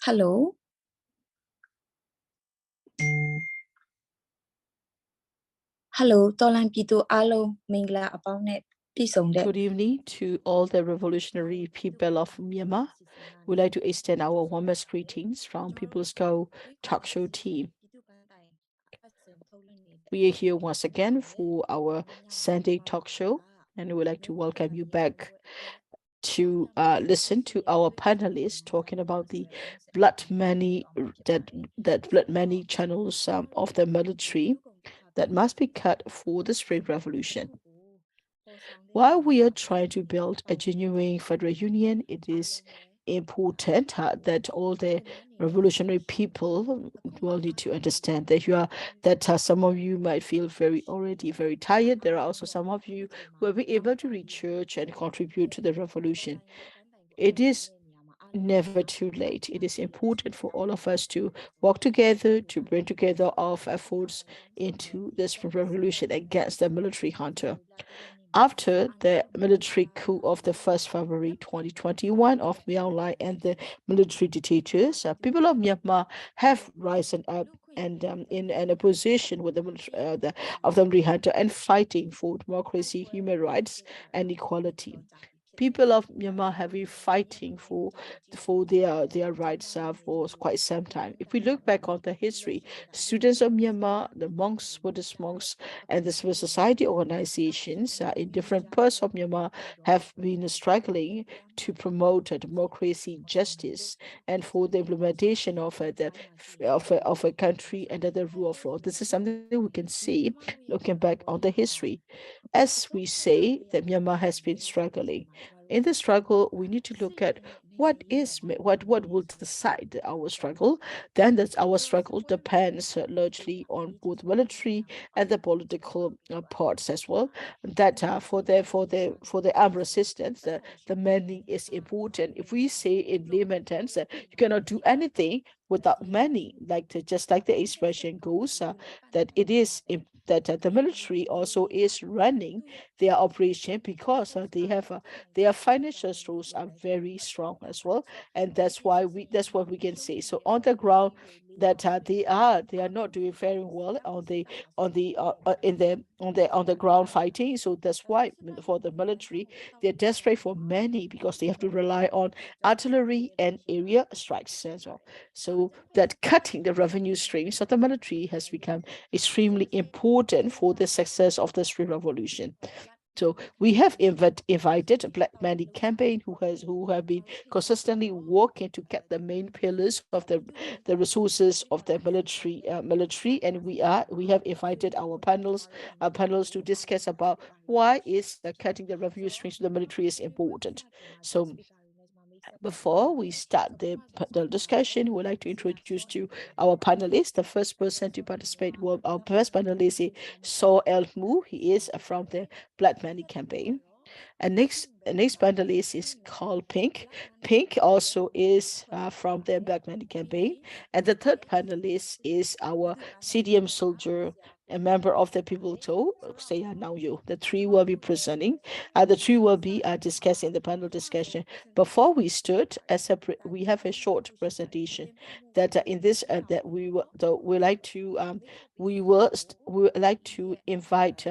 Hello တော်လန်ပြည်သူအားလုံးမင်္ဂလာအပေါင်းနဲ့ပြည့်စုံတဲ့ Good evening to all the revolutionary people of Myanmar. We'd like to extend our warmest greetings from People's Go talk show team. We are here once again for our Sunday talk show, and we'd like to welcome you back to listen to our panelists talking about the blood money channels of the military that must be cut for the Spring Revolution. While we are trying to build a genuine federal union, it is important that all the revolutionary people will need to understand that some of you might feel already very tired. There are also some of you who have been able to reach church and contribute to the revolution. It is never too late. It is important for all of us to work together, to bring together our efforts into this revolution against the military junta. After the military coup of the 1st February 2021 of Myanmar and the military dictators, people of Myanmar have risen up and in an opposition with the military junta and fighting for democracy, human rights, and equality. People of Myanmar have been fighting for their rights for quite some time. If we look back on the history, students of Myanmar, the monks, Buddhist monks, and the civil society organizations in different parts of Myanmar have been struggling to promote democracy, justice, and for the implementation of a country under the rule of law. This is something we can see looking back on the history. As we say that Myanmar has been struggling. In the struggle, we need to look at what will decide our struggle. Then our struggle depends largely on both military and the political parts as well. That for the armed resistance, the money is important. If we say in layman terms that you cannot do anything without money, just like the expression goes, that it is that the military also is running their operation because their financial stores are very strong as well, and that's what we can say. So on the ground, that they are not doing very well on the ground fighting. So that's why for the military, they're desperate for money because they have to rely on artillery and area strikes as well. So that cutting the revenue streams of the military has become extremely important for the success of the Spring Revolution. So we have invited Black Money Campaign, who have been consistently working to get the main pillars of the resources of the military, and we have invited our panels to discuss about why is cutting the revenue streams to the military is important. So before we start the discussion, we'd like to introduce to our panelists. The first person to participate will our first panelist is Saw El Mu. He is from the Blood Money Campaign. And next panelist is Carl Pink. Pink also is from the Black Money Campaign. And the third panelist is our CDM soldier, a member of the People Toe, say Naung. The three will be presenting. The three will be discussing the panel discussion. Before we start, we have a short presentation that in this that we would like to we would like to invite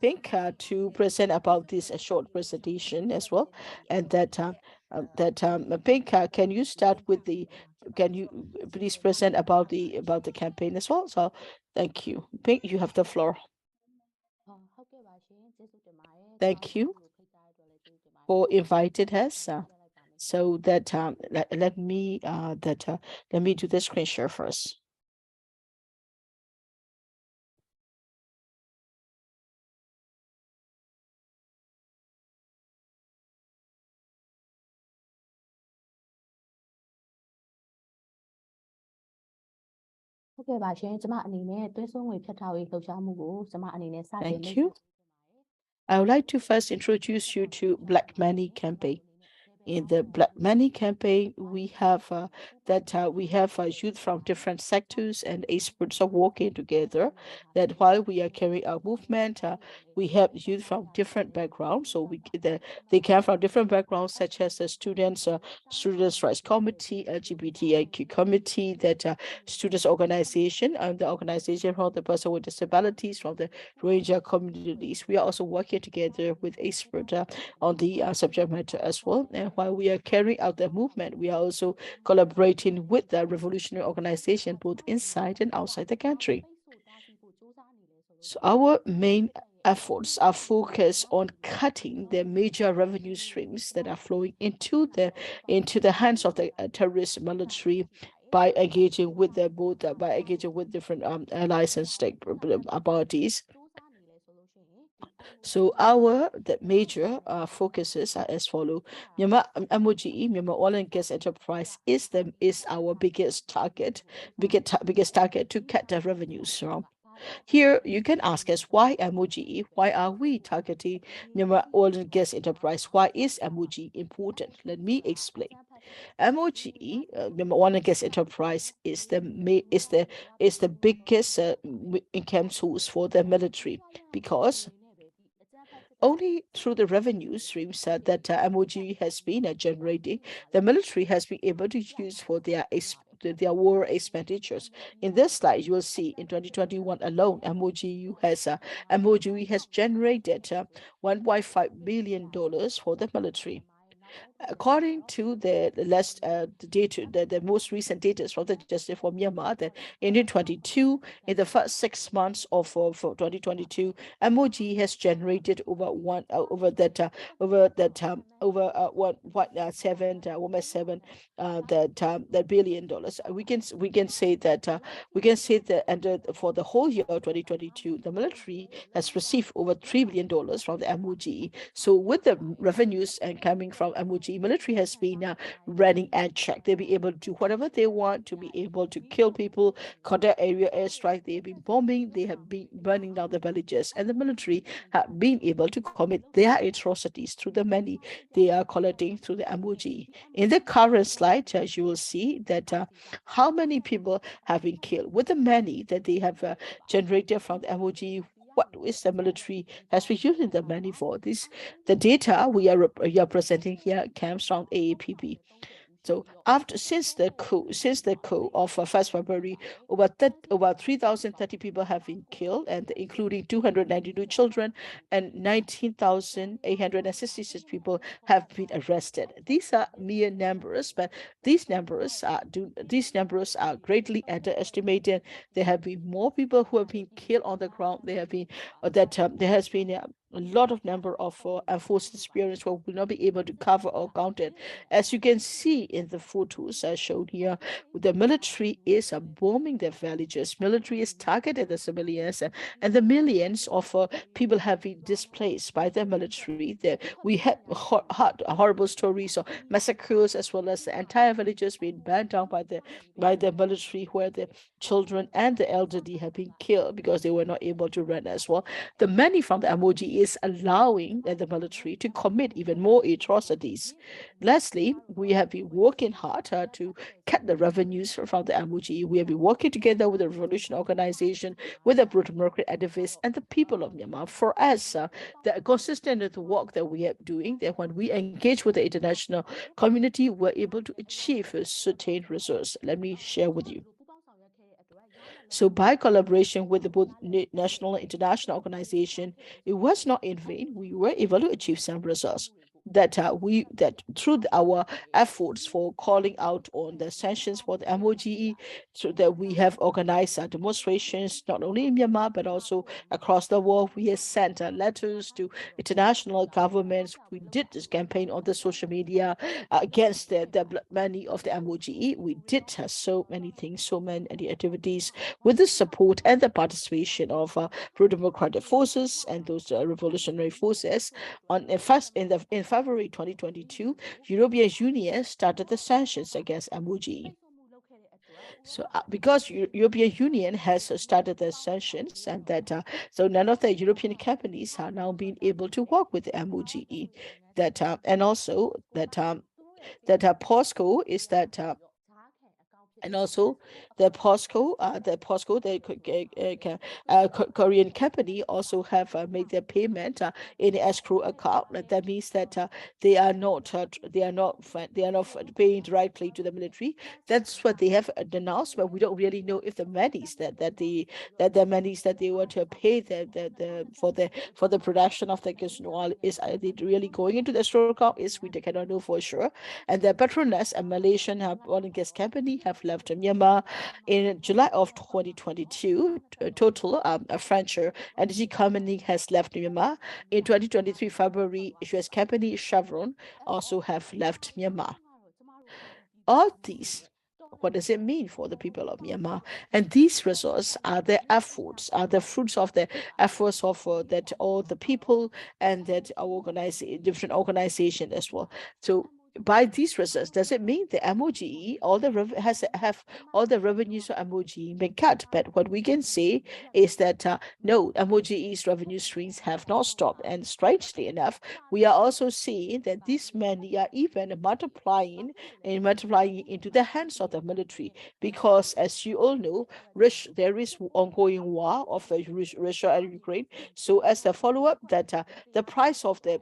Pink to present about this short presentation as well, and Pink, can you start with can you please present about the campaign as well? So thank you. Pink, you have the floor. Thank you for inviting us. So that let me do the screen share first. Thank you. I would like to first introduce you to Black Money Campaign. In the Black Money Campaign, we have that we have youth from different sectors and experts are working together. That while we are carrying our movement, we have youth from different backgrounds. So they come from different backgrounds, such as the students rights committee, LGBTIQ committee, that students organization, and the organization from the person with disabilities, from the Rohingya communities. We are also working together with experts on the subject matter as well. And while we are carrying out the movement, we are also collaborating with the revolutionary organization both inside and outside the country. So our main efforts are focused on cutting the major revenue streams that are flowing into the hands of the terrorist military by engaging with the both by engaging with different allies and stake parties. So our the major focuses are as follow. Myanmar MOGE, Myanmar Oil and Gas Enterprise is our biggest target to cut the revenues from. Here you can ask us why MOGE? Why are we targeting Myanmar Oil and Gas Enterprise? Why is MOGE important? Let me explain. MOGE, Myanmar Oil and Gas Enterprise, is the biggest income source for the military because only through the revenue streams that MOG has been generating, the military has been able to use for their war expenditures. In this slide, you will see in 2021 alone, MOGU has generated $1.5 billion for the military. According to the most recent data from the Justice for Myanmar, that in 2022, in the first 6 months of for 2022, MOG has generated over one over that over that over what 1.7 that billion dollars. We can say that and for the whole year of 2022, the military has received over $3 billion from the MOG. So with the revenues and coming from MOG, military has been running unchecked. They'll be able to do whatever they want to be able to kill people, conduct area airstrike. They've been bombing. They have been burning down the villages, and the military have been able to commit their atrocities through the money they are collecting through the MOG. In the current slide, you will see that how many people have been killed with the money that they have generated from the MOG. What is the military has been using the money for? The data we are presenting here comes from AAPP. So since the coup of 1st February, over 3,030 people have been killed, and including 292 children, and 19,866 people have been arrested. These are mere numbers, but these numbers are greatly underestimated. There have been more people who have been killed on the ground. There has been a lot of number of enforced experience where we will not be able to cover or count it. As you can see in the photos shown here, the military is bombing the villages. Military is targeted the civilians, and the millions of people have been displaced by the military. We had horrible stories of massacres, as well as the entire villages being burned down by the military, where the children and the elderly have been killed because they were not able to run as well. The money from the MOG is allowing the military to commit even more atrocities. Lastly, we have been working hard to cut the revenues from the MOG. We have been working together with the Revolution Organization, with the pro-democratic activists, and the people of Myanmar. For us, the consistent with the work that we are doing, that when we engage with the international community, we're able to achieve certain results. Let me share with you. So by collaboration with both national and international organization, it was not in vain. We were able to achieve some results that through our efforts for calling out on the sanctions for the MOGE, so that we have organized demonstrations not only in Myanmar but also across the world. We have sent letters to international governments. We did this campaign on the social media against the blood money of the MOGE. We did so many things, so many activities with the support and the participation of pro-democratic forces and those revolutionary forces. In February 2022, European Union started the sanctions against MOGE. So because European Union has started the sanctions, and so none of the European companies are now being able to work with the MOGE. And also that POSCO is that And also the POSCO, Korean company also have made their payment in the escrow account. That means that they are not paying directly to the military. That's what they have announced, but we don't really know if the monies the monies that they want to pay for the production of the gas oil is it really going into the escrow account? Is we cannot know for sure. And the Petronas, a Malaysian oil and gas company, have left Myanmar in July of 2022. Total, a French energy company has left Myanmar. In 2023 February, US company Chevron also have left Myanmar. All these, what does it mean for the people of Myanmar? And these results are the efforts, are the fruits of the efforts of that all the people and that our different organization as well. So by these results, does it mean the MOGE, all the have all the revenues of MOGE been cut? But what we can say is that no, MOGE's revenue streams have not stopped. And strangely enough, we are also seeing that these money are even multiplying into the hands of the military, because as you all know, there is ongoing war of Russia and Ukraine. So as a follow-up, that the price of the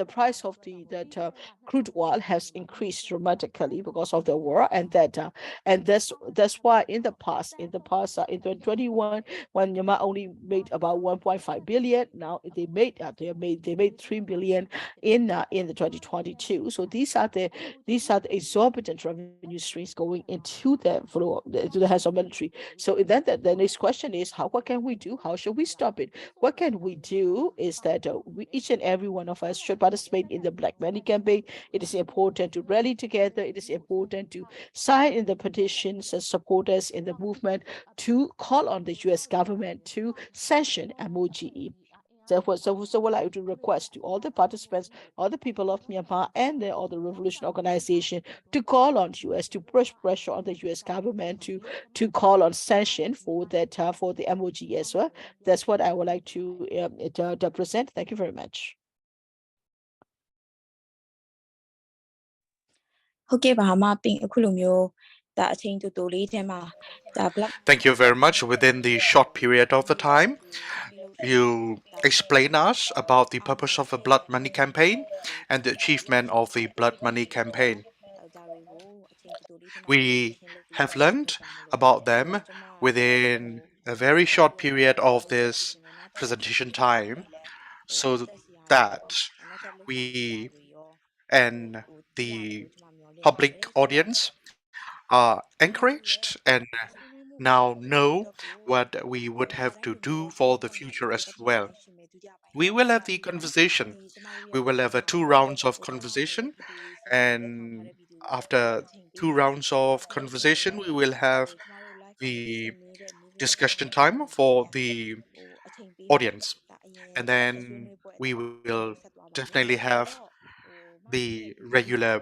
price of the crude oil has increased dramatically because of the war, and that's why in the past in 2021, when Myanmar only made about 1.5 billion, now they made 3 billion in the 2022. So these are the exorbitant revenue streams going into the floor to the hands of military. So then the next question is, what can we do? How should we stop it? What can we do is that each and every one of us should participate in the Black Money campaign. It is important to rally together. It is important to sign in the petitions and support us in the movement to call on the US government to sanction MOGE. So what I would request to all the participants, all the people of Myanmar, and all the revolution organization to call on US to push pressure on the US government to call on sanction for that for the MOGE as well. That's what I would like to present. Thank you very much. ဟုတ်ကဲ့ပါအမပင်အခုလိုမျိုးဒါအချိန်တူတူလေးထဲမှာဒါ black Thank you very much. Within the short period of the time, you explain us about the purpose of the Blood Money campaign and the achievement of the Blood Money campaign. We have learned about them within a very short period of this presentation time, so that we and the public audience are encouraged and now know what we would have to do for the future as well. We will have the conversation. We will have 2 rounds of conversation, and after 2 rounds of conversation, we will have the discussion time for the audience, and then we will definitely have the regular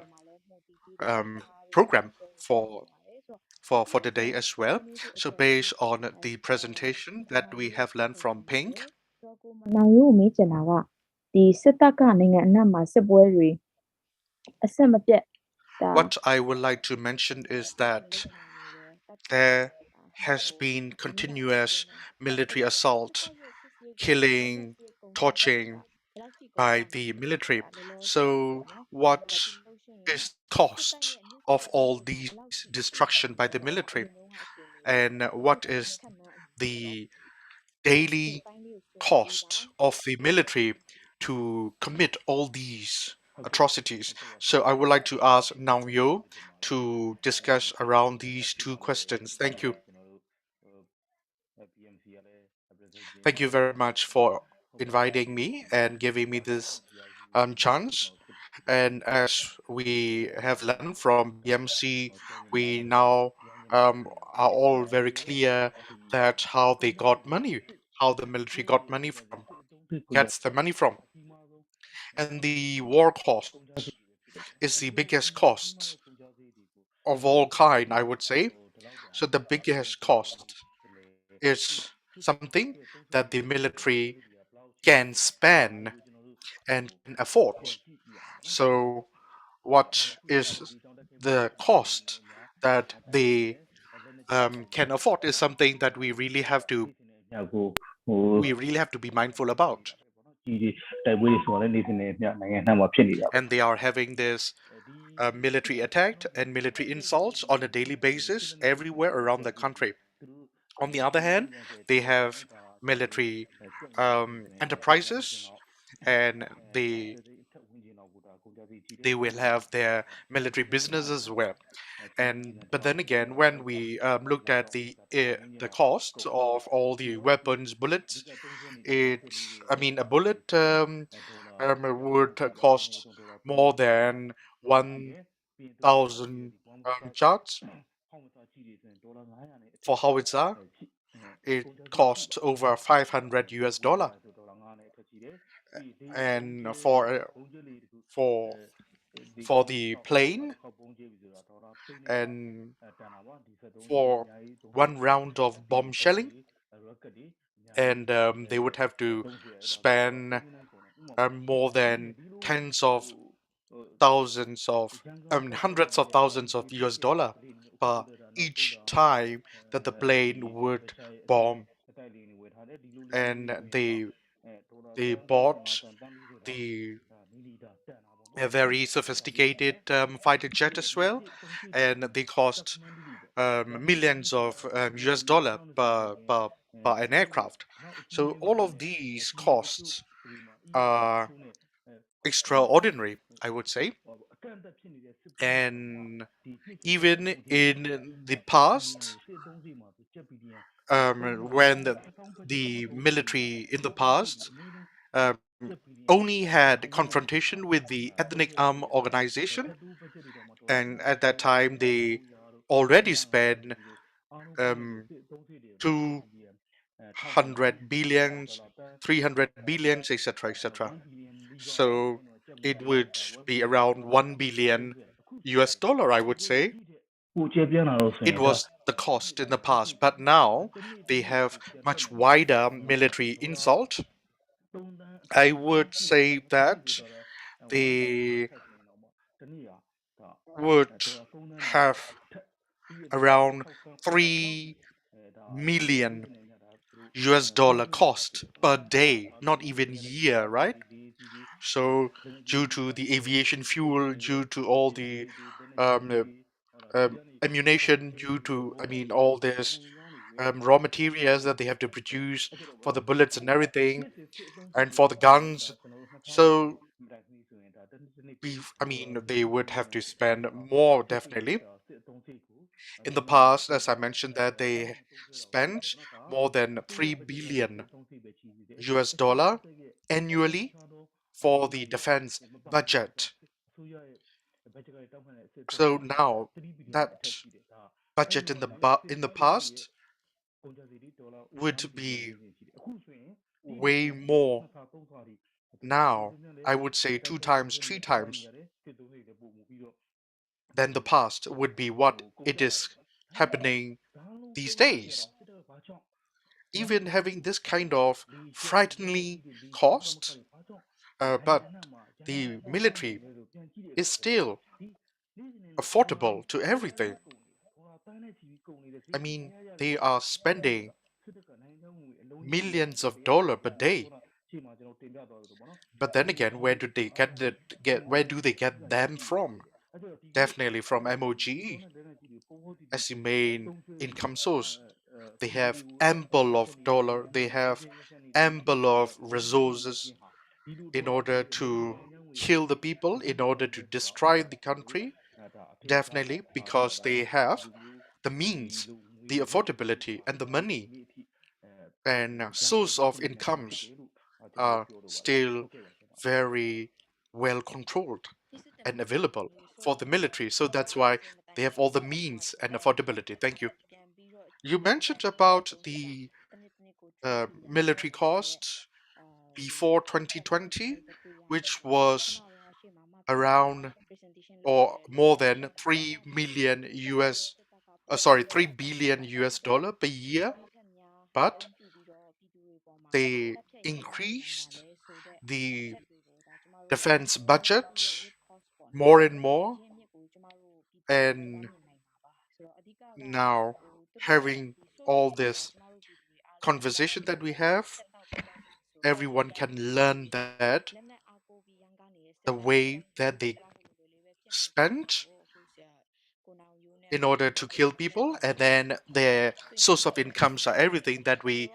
program for the day as well. So based on the presentation that we have learned from Pink, နောင်ရိုးကိုမေးချင်တာကဒီစစ်တပ်ကနိုင်ငံအနှံ့မှာစစ်ပွဲတွေအဆက်မပြတ်ဒါ what I would like to mention is that there has been continuous military assault, killing, torching by the military. So what is the cost of all these destruction by the military? And what is the daily cost of the military to commit all these atrocities? So I would like to ask Naung Yo to discuss around these 2 questions. Thank you. Thank you very much for inviting me and giving me this chance. And as we have learned from BMC, we now are all very clear that how they got money, how the military got money from, gets the money from. And the war cost is the biggest cost of all kind, I would say. So the biggest cost is something that the military can spend and can afford. So what is the cost that they can afford is something that we really have to be mindful about. And they are having this military attack and military insults on a daily basis everywhere around the country. On the other hand, they have military enterprises, and they will have their military business as well. And but then again, when we looked at the cost of all the weapons, bullets, I mean, a bullet would cost more than 1,000 charts for howitzer. It costs over 500 US dollar, and for for the plane, and for one round of bomb shelling, and they would have to spend more than tens of thousands of, hundreds of thousands of US dollar per each time that the plane would bomb. And they bought the a very sophisticated fighter jet as well, and they cost millions of US dollar per an aircraft. So all of these costs are extraordinary, I would say. And even in the past, when the military in the past um, only had confrontation with the ethnic arm organization, and at that time they already spent um, 200 billions, 300 billions, etc., etc. So it would be around 1 billion US dollar, I would say. It was the cost in the past, but now they have much wider military insult. I would say that they would have around 3 million US dollar cost per day, not even year, right? So due to the aviation fuel, due to all the ammunition, due to, I mean, all this raw materials that they have to produce for the bullets and everything, and for the guns. So I mean, they would have to spend more, definitely. In the past, as I mentioned, that they spent more than 3 billion US dollar annually for the defense budget. So now that budget in the past would be way more now. I would say 2 times, 3 times than the past would be what it is happening these days. Even having this kind of frighteningly cost, but the military is still affordable to everything. I mean, they are spending millions of dollars per day. But then again, where do they get them from? Definitely from MOGE as the main income source. They have ample of dollar, they have ample of resources in order to kill the people, in order to destroy the country. Definitely because they have the means, the affordability, and the money and source of incomes are still very well controlled and available for the military. So that's why they have all the means and affordability. Thank you. You mentioned about the military cost before 2020, which was around or more than 3 million sorry, 3 billion US dollar per year, but they increased the defense budget more and more, and Now, having all this conversation that we have, everyone can learn that the way that they spent in order to kill people, and then their source of incomes are everything that we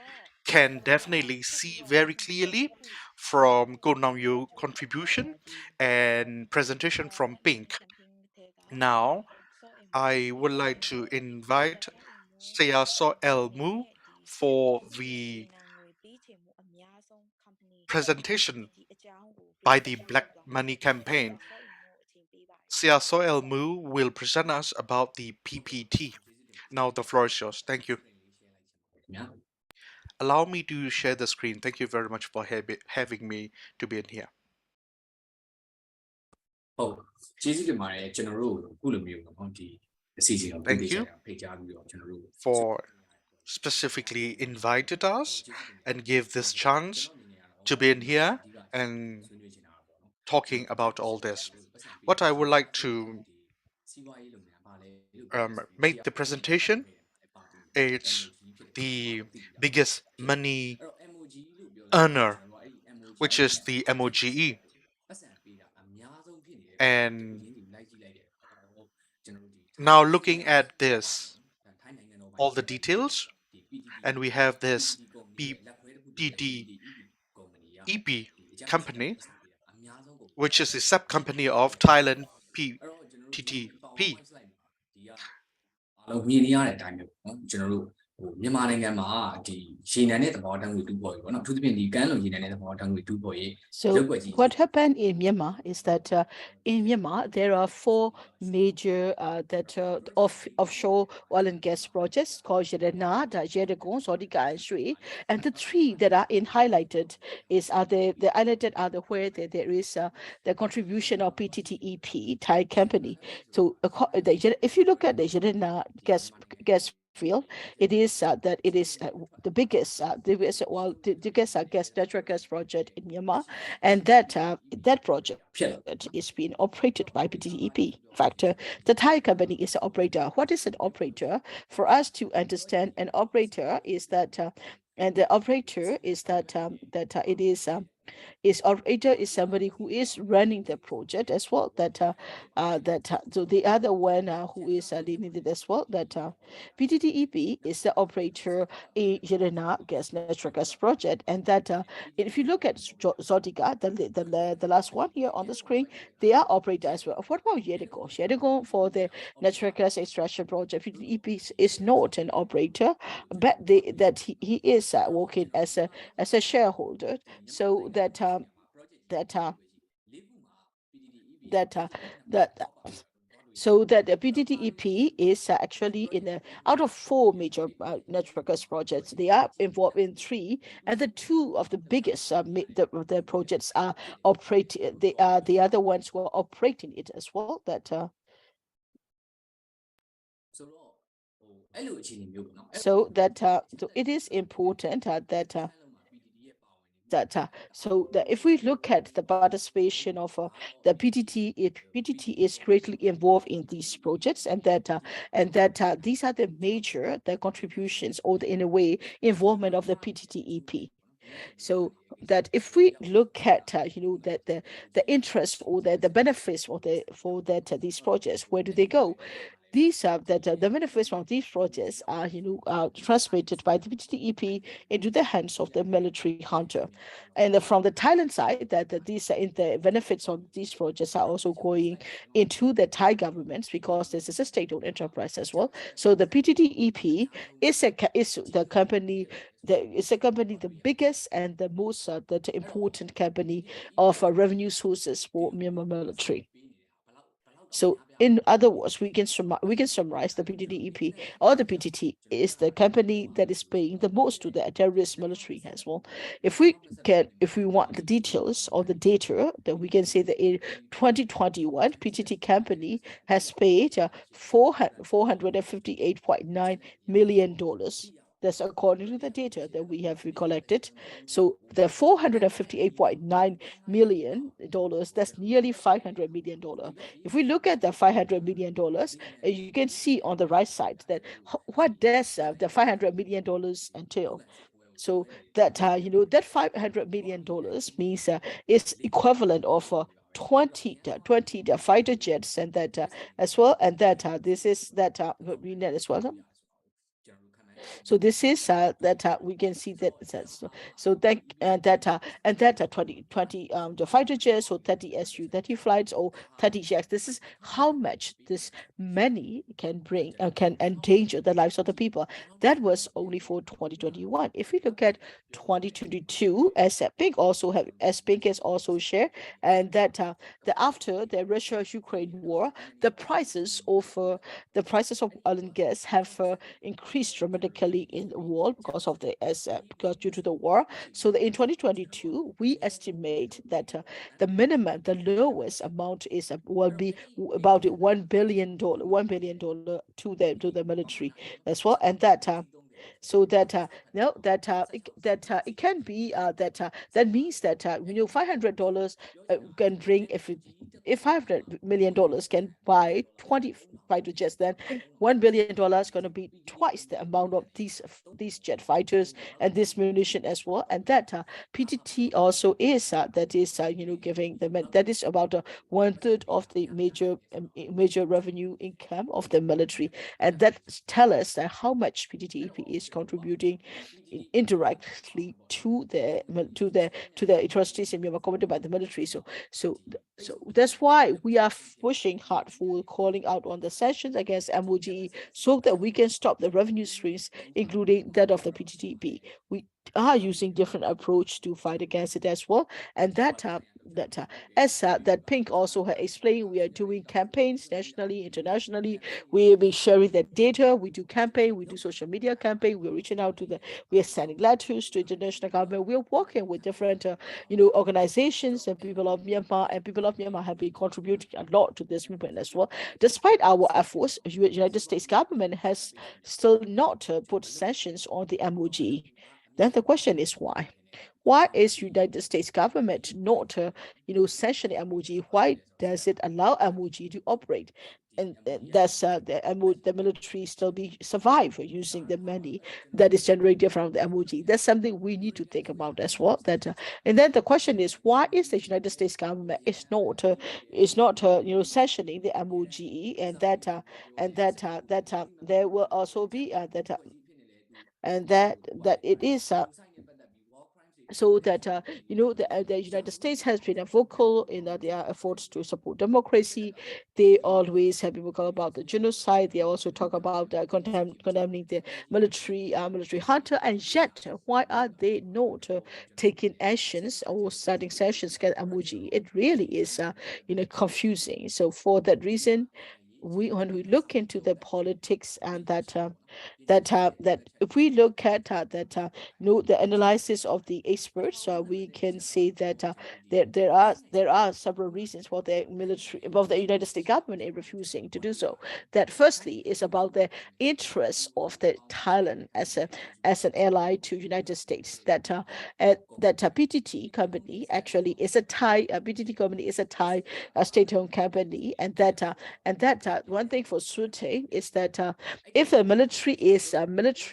can definitely see very clearly from Go Now You contribution and presentation from Pink. Now, I would like to invite Saya So El Mu for the presentation by the Black Money Campaign. Sia Soel Mu will present us about the PPT. Now the floor is yours. Thank you. Allow me to share the screen. Thank you very much for having me to be in here. ဟုတ်ကျေးဇူးတင်ပါတယ်ကျွန်တော်တို့အခုလိုမျိုးပေါ့ဒီအစီအစဉ်ကိုပြုလုပ်ကြတာဖိတ်ကြားပြီးတော့ကျွန်တော်တို့ for specifically invited us and give this chance to be in here and talking about all this. What I would like to make the presentation, it's the biggest money earner, which is the MOGE. And now looking at this, all the details, and we have this PDEP company, which is a sub-company of Thailand PTTP. မြင်နေရတဲ့အတိုင်းပဲပေါ့ကျွန်တော်တို့မြန်မာနိုင်ငံမှာဒီရေနံနဲ့သဘာဝဓာတ်ငွေတူပေါ်ရေးပေါ့နော်အထူးသဖြင့်ဒီကမ်းလွန်ရေနံနဲ့သဘာဝဓာတ်ငွေတူပေါ်ရေး So what happened in Myanmar is that in Myanmar there are four major offshore oil and gas projects called Yerena, Yeregon, Sodika, and Shui, and the three that are highlighted the highlighted are where there is the contribution of PTTEP Thai company. So if you look at the Yerena gas field, it is that it is the biggest natural gas project in Myanmar, and that project is being operated by PTTEP. In fact, the Thai company is an operator. What is an operator? For us to understand, an operator is that, and the operator is that it is operator is somebody who is running the project as well. So the other one who is leading it as well. PTTEP is the operator in Yerena natural gas project, and that if you look at Zodica, the last one here on the screen, they are operator as well. What about Yerego? Yerego for the natural gas extraction project, PTTEP is not an operator, but he is working as a shareholder. So so that the PTTEP is actually out of four major natural gas projects. They are involved in three, and the two of the biggest the projects are operating. They are the other ones who are operating it as well. So it is important if we look at the participation of the PTT is greatly involved in these projects, and that these are the major contributions or in a way involvement of the PTTEP. So that if we look at the interest or the benefits for these projects, where do they go? These are the benefits from these projects are transmitted by the PTTEP into the hands of the military hunter, and from the Thailand side, the benefits of these projects are also going into the Thai governments, because this is a state-owned enterprise as well. So the PTTEP is the company. It's a company, the biggest and the most important company of revenue sources for Myanmar military. So in other words, we can summarize the PTTEP or the PTT is the company that is paying the most to the terrorist military as well. If we want the details or the data, then we can say that in 2021, PTT company has paid $458.9 million That's according to the data that we have collected. So the $458.9 million, that's nearly $500 million. If we look at the $500 million, you can see on the right side that what does the $500 million entail. So that that $500 million means it's equivalent of 20 the fighter jets, and that as well, and that this is that we net as well. So this is that we can see that so that and that 20 the fighter jets, or 30 Su-30 flights, or 30 jets. This is how much this money can bring can endanger the lives of the people. That was only for 2021. If we look at 2022, as Pink has also shared, and that after the Russia-Ukraine war, the prices of oil and gas have increased dramatically in the world because of because due to the war. So in 2022, we estimate that the minimum, the lowest amount will be about $1 billion to the military as well, and that so that no that it can be that means that $500 can bring, if $500 million can buy 20 fighter jets, then $1 billion is going to be twice the amount of these jet fighters and this munition as well. And that PTT also is giving them, that is about 1/3 of the major revenue income of the military, and that tell us that how much PTTEP is contributing indirectly to the atrocities in Myanmar committed by the military. So that's why we are pushing hard for calling out on the sanctions against MOGE, so that we can stop the revenue streams, including that of the PTTEP. We are using different approach to fight against it as well, and that that Pink also had explained, we are doing campaigns nationally, internationally. We'll be sharing the data. We do campaign, we do social media campaign. We're reaching out to we are sending letters to international government. We're working with different organizations and people of Myanmar, and people of Myanmar have been contributing a lot to this movement as well. Despite our efforts, United States government has still not put sanctions on the MOGE. Then the question is why? Why is United States government not, sanctioning MOGE? Why does it allow MOGE to operate? And that's the military still survive using the money that is generated from the MOGE. That's something we need to think about as well. And then the question is, why is the United States government is not sanctioning the MOGE, and that there will also be and that it is so that the United States has been vocal in their efforts to support democracy. They always have been vocal about the genocide. They also talk about condemning the military junta. And yet, why are they not taking actions or starting sanctions against MOGE? It really is confusing. So for that reason, when we look into the politics, and that if we look at the analysis of the experts, we can say that there are several reasons for the United States government in refusing to do so. That firstly is about the interest of the Thailand as an ally to United States. That PTT company actually is a Thai state-owned company, and that one thing for certain is that if the military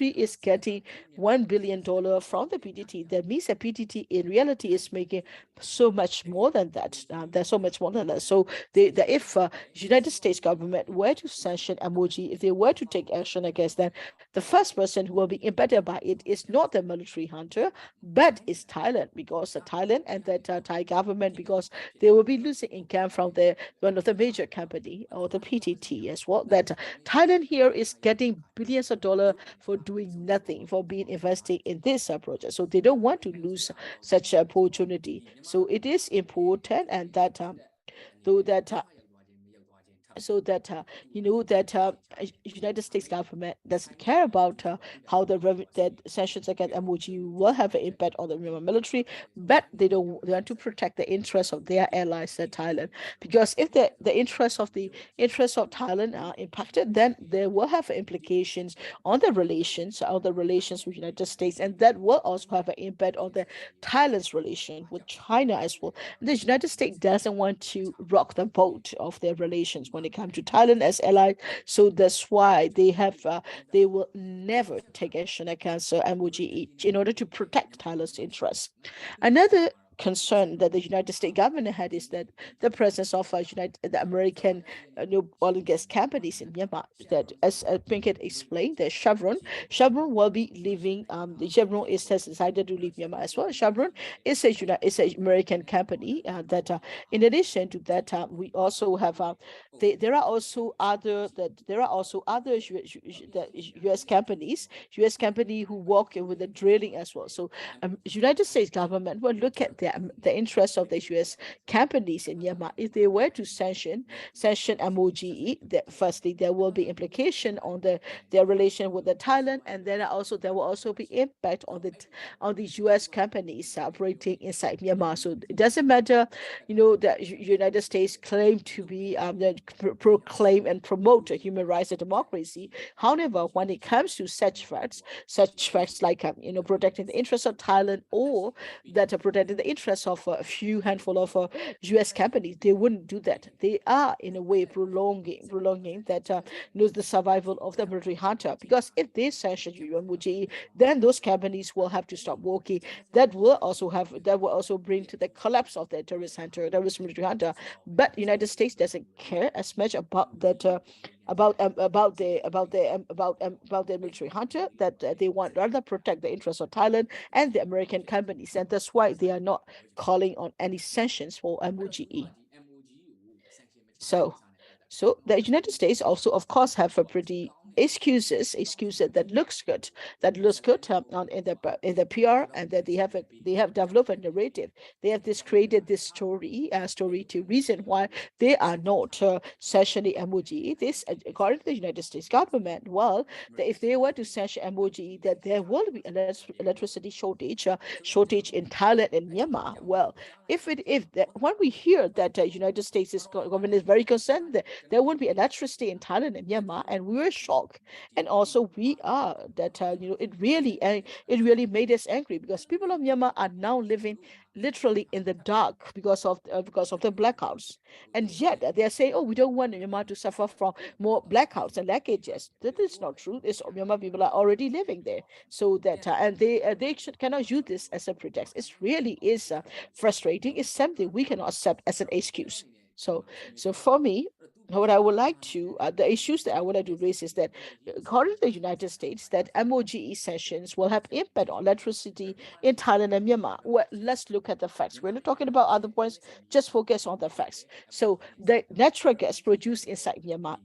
is getting $1 billion from the PTT, that means that PTT in reality is making so much more than that. There's so much more than that. So if United States government were to sanction MOGE, if they were to take action against them, the first person who will be impacted by it is not the military hunter, but it's Thailand, because Thailand and that Thai government, because they will be losing income from one of the major company, or the PTT as well. That Thailand here is getting billions of dollars for doing nothing, for being investing in this project. So they don't want to lose such opportunity. So it is important, and that so that that United States government doesn't care about how that sanctions against MOG will have an impact on the Myanmar military, but they want to protect the interests of their allies in Thailand. Because if the interests of Thailand are impacted, then there will have implications on the relations with United States, and that will also have an impact on the Thailand's relation with China as well. The United States doesn't want to rock the boat of their relations when it comes to Thailand as allies, so that's why they will never take action against MOGE in order to protect Thailand's interests. Another concern that the United States government had is that the presence of the American new oil and gas companies in Myanmar. That, as Pinkett explained, that Chevron will be leaving. The Chevron has decided to leave Myanmar as well. Chevron is a American company. In addition to that, we also have there are also other U.S. company who work with the drilling as well. So United States government will look at the interests of the U.S. companies in Myanmar. If they were to sanction MOGE, firstly there will be implication on their relation with the Thailand, and then there will also be impact on the U.S. companies operating inside Myanmar. So it doesn't matter, that United States claim to be proclaim and promote human rights and democracy. However, when it comes to such facts like protecting the interests of Thailand, or that are protecting the interests of a few handful of U.S. companies, they wouldn't do that. They are in a way prolonging that the survival of the military hunter. Because if they sanction UMOG, then those companies will have to stop working. That will also bring to the collapse of the terrorist military hunter. But United States doesn't care as much about that. About the military hunter, that they want rather protect the interests of Thailand and the American companies, and that's why they are not calling on any sanctions for MOGE. So the United States also, of course, have a pretty excuses that looks good in the PR, and that they have developed a narrative. They have created this story to reason why they are not sanctioning MOGE. This, according to the United States government, well, that if they were to sanction MOGE, that there will be electricity shortage in Thailand and Myanmar. Well, when we hear that United States government is very concerned that there won't be electricity in Thailand and Myanmar, and we were shocked, and also we are that it really made us angry, because people of Myanmar are now living literally in the dark because of the blackouts, and yet they are saying, oh, we don't want Myanmar to suffer from more blackouts and leakages. That is not true. Myanmar people are already living there, so that and they cannot use this as a pretext. It really is frustrating. It's something we cannot accept as an excuse. So for me, what I would like to, the issues that I would like to raise is that, according to the United States, that MOGE sanctions will have impact on electricity in Thailand and Myanmar. Well, let's look at the facts. We're not talking about other points, just focus on the facts. So the natural gas produced inside Myanmar,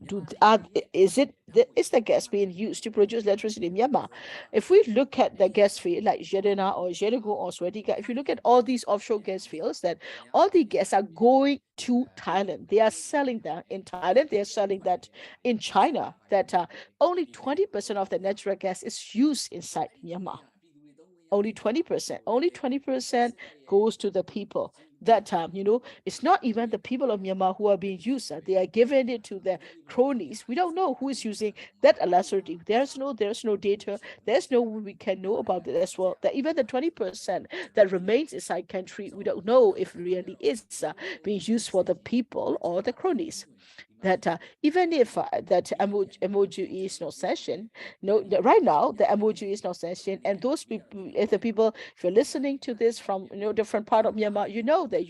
is the gas being used to produce electricity in Myanmar? If we look at the gas field like Jedina or Jericho or Swediga, if you look at all these offshore gas fields, that all the gas are going to Thailand. They are selling that in Thailand. They are selling that in China. That only 20% of the natural gas is used inside Myanmar. Only 20%. Only 20% goes to the people. That time, it's not even the people of Myanmar who are being used. They are giving it to their cronies. We don't know who is using that electricity. There's no data. There's no way we can know about it as well. That even the 20% that remains inside country, we don't know if it really is being used for the people or the cronies. That even if that MOGE is not sanctioned, right now the MOGE is not sanctioned, and those people, if you're listening to this from different part of Myanmar, that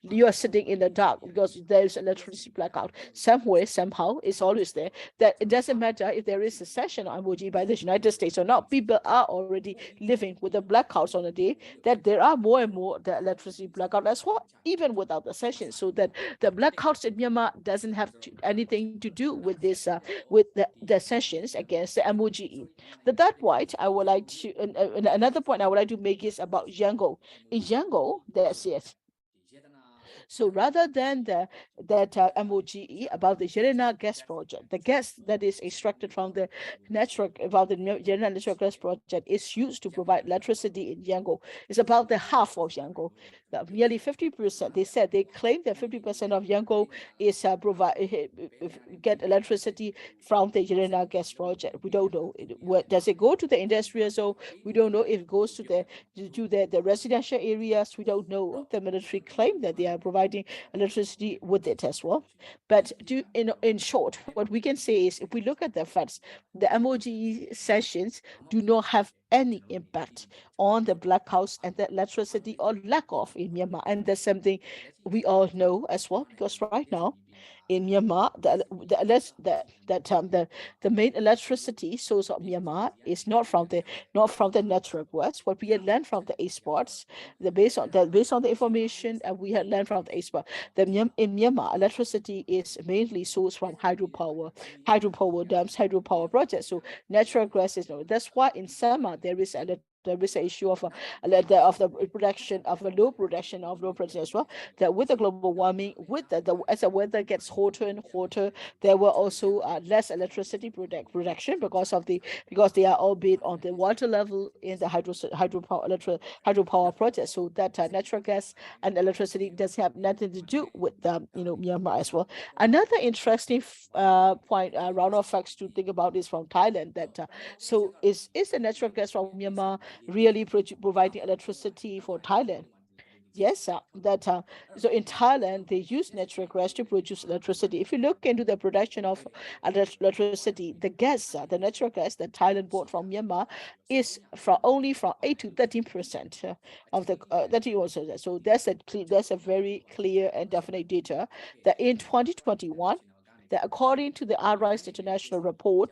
you are sitting in the dark because there's electricity blackout somewhere, somehow. It's always there. That it doesn't matter if there is a sanction on MOGE by the United States or not. People are already living with the blackouts on a day. That there are more and more the electricity blackout as well, even without the sanction. So that the blackouts in Myanmar doesn't have anything to do with this, with the sanctions against the MOGE. That point I would like to, another point I would like to make is about Yangon. In Yangon, that's it. So rather than that MOGE about the Yerena gas project, the gas that is extracted from the Yerena natural gas project is used to provide electricity in Yangon. It's about the half of Yangon, nearly 50%. They said they claim that 50% of Yangon is get electricity from the Yerena gas project. We don't know. Does it go to the industrial zone? We don't know if it goes to the residential areas. We don't know. The military claim that they are providing electricity with it as well. But in short, what we can say is, if we look at the facts, the MOGE sessions do not have any impact on the blackouts and the electricity or lack of in Myanmar. And that's something we all know as well, because right now in Myanmar, the main electricity source of Myanmar is not from the network works. What we had learned from the exports, based on the information, and we had learned from the export, that in Myanmar, electricity is mainly sourced from hydropower dams, hydropower projects. So natural gas is no. That's why in summer there is an issue of the production of a low production as well. That with the global warming, with as the weather gets hotter and hotter, there were also less electricity production because they are all built on the water level in the hydropower project. So that natural gas and electricity does have nothing to do with Myanmar as well. Another interesting point, round of facts to think about is from Thailand. That so is the natural gas from Myanmar really providing electricity for Thailand? Yes, so in Thailand, they use natural gas to produce electricity. If you look into the production of electricity, the natural gas that Thailand bought from Myanmar is only from 8 to 13% of the that you also. So that's a very clear and definite data that in 2021. That according to the Arise International report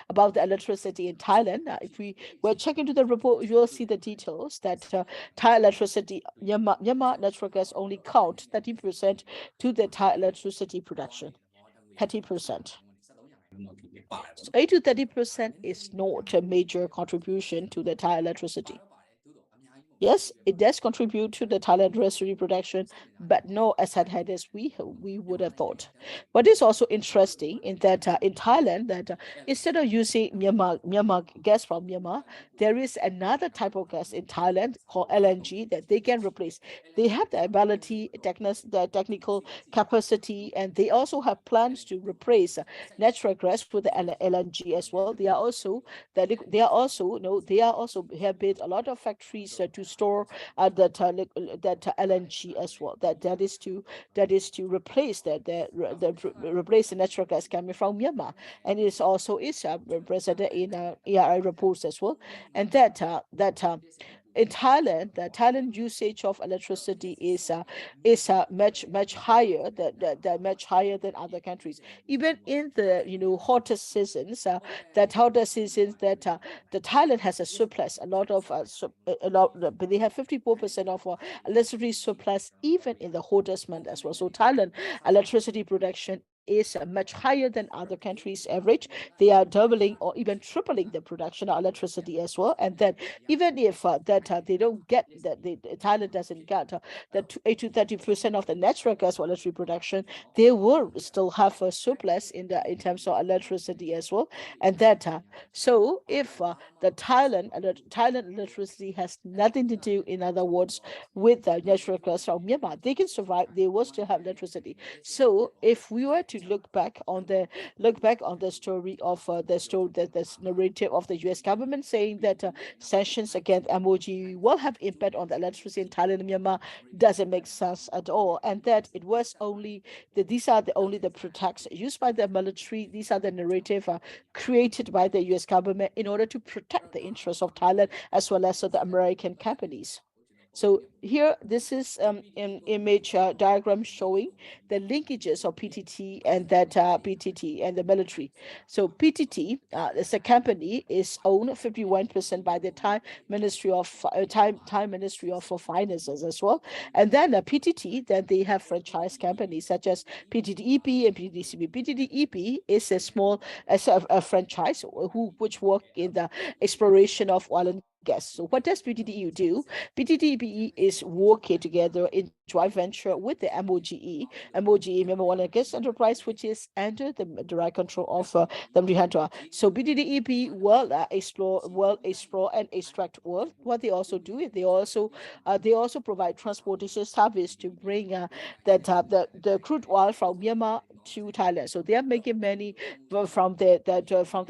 about the electricity in Thailand, if we were checking into the report, you will see the details that Thai electricity, Myanmar natural gas only count 30% to the Thai electricity production. 30%. So 8 to 30% is not a major contribution to the Thai electricity. Yes, it does contribute to the Thailand electricity production, but not as high as we would have thought. What is also interesting in that in Thailand, that instead of using Myanmar gas from Myanmar, there is another type of gas in Thailand called LNG that they can replace. They have the ability, the technical capacity, and they also have plans to replace natural gas with the LNG as well. They are also have built a lot of factories to store that LNG as well. That is to replace replace the natural gas coming from Myanmar, and it also is presented in ERI reports as well. And in Thailand, the Thailand usage of electricity is much higher than other countries. Even in the hottest seasons, the Thailand has a surplus. But they have 54% of electricity surplus even in the hottest month as well. So Thailand electricity production is much higher than other countries' average. They are doubling or even tripling the production of electricity as well. And then even if they don't get that, Thailand doesn't get that 8 to 30% of the natural gas electricity production, they will still have a surplus in terms of electricity as well. And so if the Thailand electricity has nothing to do, in other words, with the natural gas from Myanmar, they can survive. They will still have electricity. So if we were to look back on the story of the narrative of the U.S. government saying that sanctions against MOG will have impact on the electricity in Thailand and Myanmar, doesn't make sense at all. And that it was only these are only the pretexts used by the military. These are the narrative created by the U.S. government in order to protect the interests of Thailand as well as the American companies. So here, this is an image diagram showing the linkages of PTT and PTT and the military. So PTT, as a company, is owned 51% by the Thai Ministry of Finances as well. And then PTT, then they have franchise companies such as PTTEP and PTTCP. PTTEP is a small a franchise which work in the exploration of oil and guess. So what does PTTEU do? PTTEU is working together in joint venture with the MOGE, Myanmar Oil and Gas Enterprise, which is under the direct control of the Junta. So PTTEP will explore and extract oil. What they also do is they also provide transportation service to bring the crude oil from Myanmar to Thailand. So they are making money from the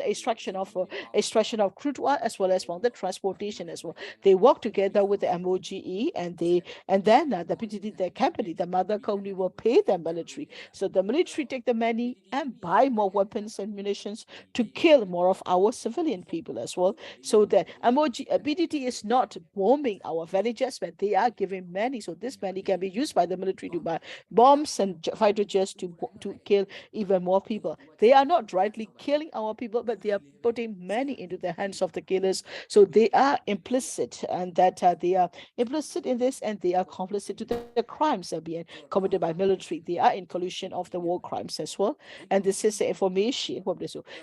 extraction of crude oil as well as from the transportation as well. They work together with the MOGE and then the PTT, the company, the mother company, will pay the military. So the military take the money and buy more weapons and munitions to kill more of our civilian people as well. So the PTT is not bombing our villages, but they are giving money. So this money can be used by the military to buy bombs and fighter jets to kill even more people. They are not directly killing our people, but they are putting money into the hands of the killers. So they are implicit, and that they are implicit in this, and they are complicit to the crimes that are being committed by military. They are in collusion of the war crimes as well. And this is the information.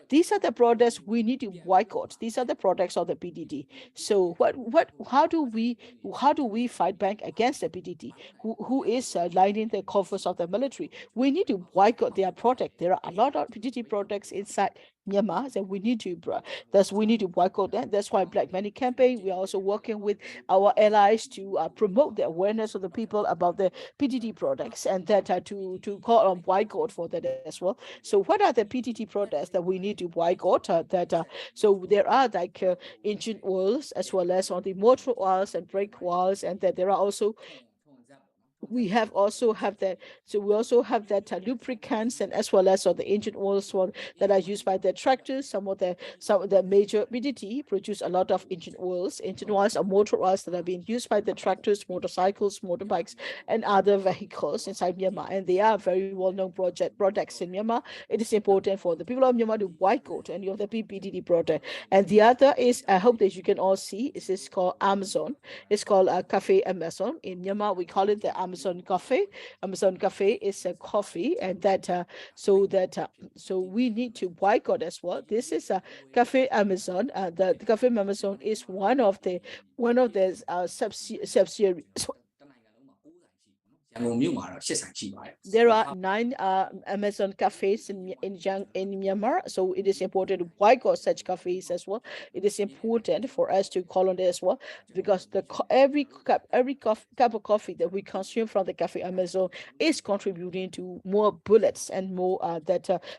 These are the products we need to boycott. These are the products of the PDD. So how do we fight back against the PDD, who is lining the coffers of the military? We need to boycott their product. There are a lot of PDD products inside Myanmar that we need to boycott that. That's why Black Money campaign. We are also working with our allies to promote the awareness of the people about the PDD products, and that to call on boycott for that as well. So what are the PDD products that we need to boycott? So there are like engine oils as well as on the motor oils and brake oils, and that there are also we also have that lubricants, and as well as the engine oils that are used by the tractors. Some of the major BDT produce a lot of engine oils or motor oils that are being used by the tractors, motorcycles, motorbikes, and other vehicles inside Myanmar, and they are very well-known products in Myanmar. It is important for the people of Myanmar to boycott any of the BDT product. And the other is, I hope that you can all see, is called Amazon. It's called Cafe Amazon. In Myanmar, we call it the Amazon Cafe. Amazon Cafe is a coffee, and so we need to boycott as well. This is a Cafe Amazon. The Cafe Amazon is one of the subsidiaries. There are 9 Amazon cafes in Myanmar, so it is important to boycott such cafes as well. It is important for us to call on it as well, because every cup of coffee that we consume from the Cafe Amazon is contributing to more bullets and more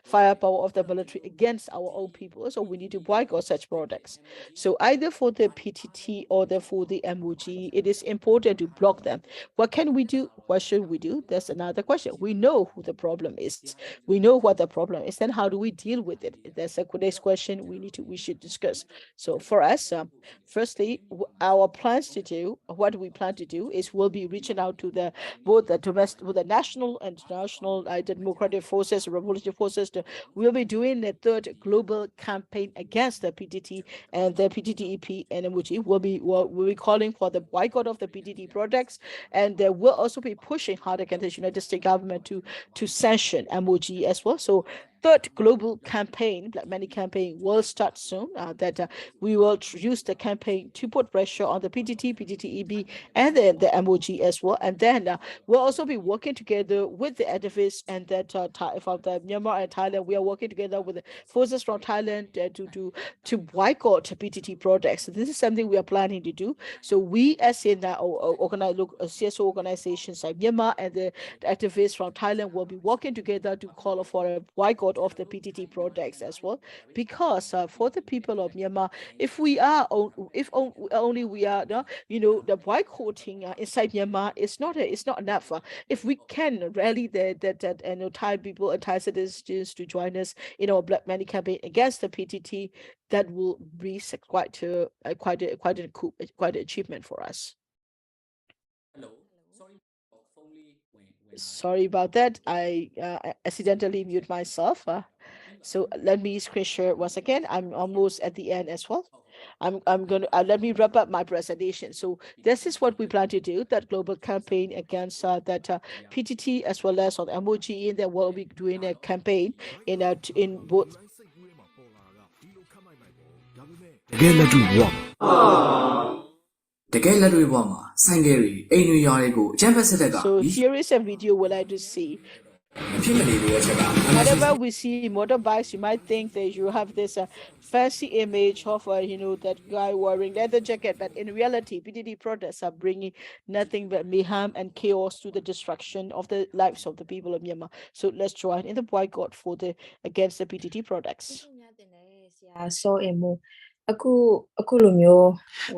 firepower of the military against our own people. So we need to boycott such products. So either for the PTT or for the MOG, it is important to block them. What can we do? What should we do? That's another question. We know who the problem is. We know what the problem is. Then how do we deal with it? That's a next question we should discuss. So for us, firstly, what we plan to do is we'll be reaching out to both the national and international democratic forces, revolutionary forces. We'll be doing the 3rd global campaign against the PTT and the PTTEP and MOG. We'll be calling for the boycott of the PTT products, and there will also be pushing hard against the United States government to sanction MOG as well. So 3rd global campaign, Black Money campaign, will start soon. We will use the campaign to put pressure on the PTT, PTTEB, and then the MOG as well. And then we'll also be working together with the activists and from the Myanmar and Thailand. We are working together with the forces from Thailand to boycott PTT products. So this is something we are planning to do. So we, as in CSO organizations like Myanmar and the activists from Thailand, will be working together to call for a boycott of the PTT products as well, because for the people of Myanmar, if only we are the boycotting inside Myanmar is not enough. If we can rally the Thai people and Thai citizens to join us in our Black Money campaign against the PTT, that will be quite an achievement for us. Sorry about that. I accidentally mute myself. So let me screen share once again. I'm almost at the end as well. I'm going to let me wrap up my presentation. So this is what we plan to do: that global campaign against PTT as well as on MOG, and then we'll be doing a campaign in both. တကယ်လက်တွေ့ဘဝမှာဆိုင်ကယ်တွေအိမ်တွေယာတွေကိုအကြမ်းဖက်စစ်တပ်က So here is a video we'd like to see. မဖြစ်မနေလိုအပ်ချက်က Whenever we see motorbikes, you might think that you have this fancy image of that guy wearing leather jacket, but in reality, PDD protests are bringing nothing but mayhem and chaos to the destruction of the lives of the people of Myanmar. So let's join in the boycott for the against the PDD products.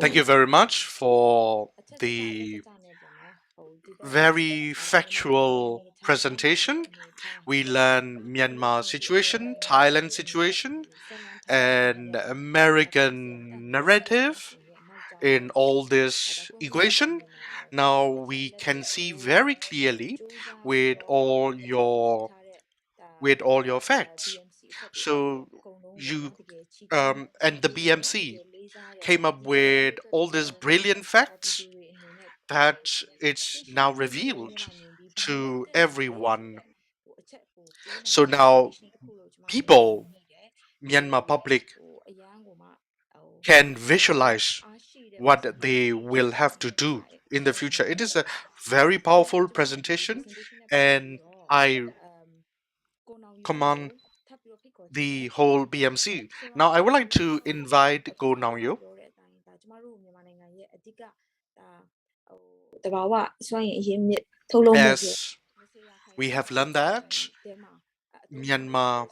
Thank you very much for the very factual presentation. We learn Myanmar situation, Thailand situation, and American narrative in all this equation. Now we can see very clearly with all your facts. So you and the BMC came up with all these brilliant facts that it's now revealed to everyone. So now people, Myanmar public, can visualize what they will have to do in the future. It is a very powerful presentation, and I commend the whole BMC. Now I would like to invite Go Naung. As we have learned that Myanmar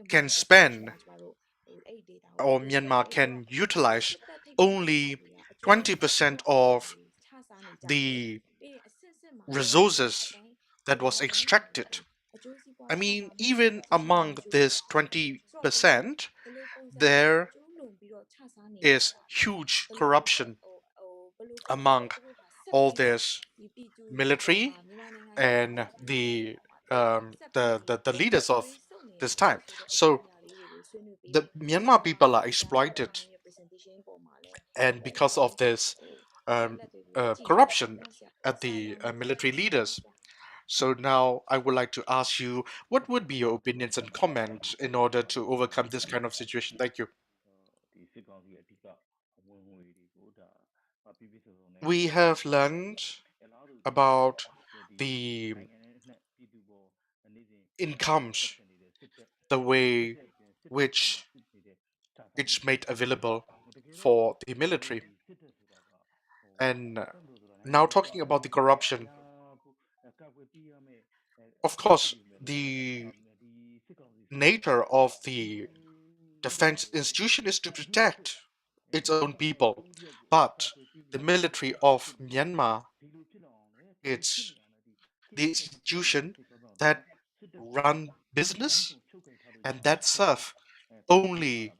can spend or Myanmar can utilize only 20% of the resources that was extracted. I mean, even among this 20%, there is huge corruption among all this military and the leaders of this time. So the Myanmar people are exploited, and because of this corruption at the military leaders. So now I would like to ask you, what would be your opinions and comments in order to overcome this kind of situation? Thank you. We have learned about the incomes, the way which it's made available for the military. And now talking about the corruption, of course, the nature of the defense institution is to protect its own people. But the military of Myanmar, it's the institution that run business and that serve only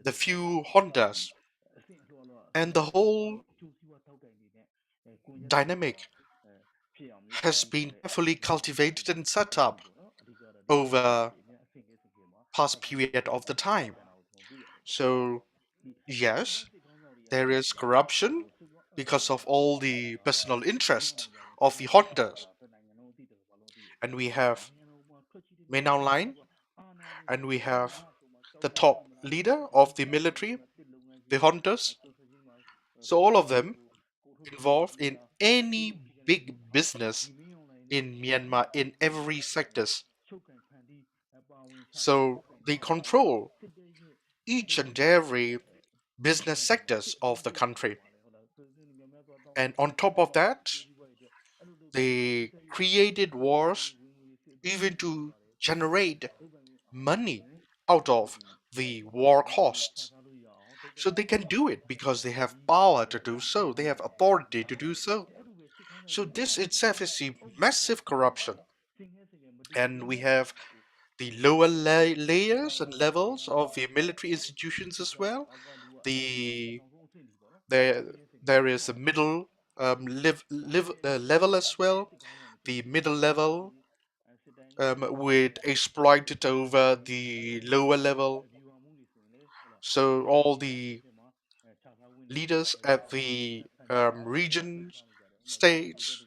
the few Hondas, and the whole dynamic has been carefully cultivated and set up over past period of the time. So yes, there is corruption because of all the personal interest of the Hondas, and we have Naung line, and we have the top leader of the military, the Hondas. So all of them involved in any big business in Myanmar in every sectors. So they control each and every business sectors of the country. And on top of that, they created wars even to generate money out of the war costs. So they can do it because they have power to do so, they have authority to do so. So this itself is a massive corruption. And we have the lower layers and levels of the military institutions as well. There is a middle level as well. The middle level would exploit it over the lower level. So all the leaders at the regions, states,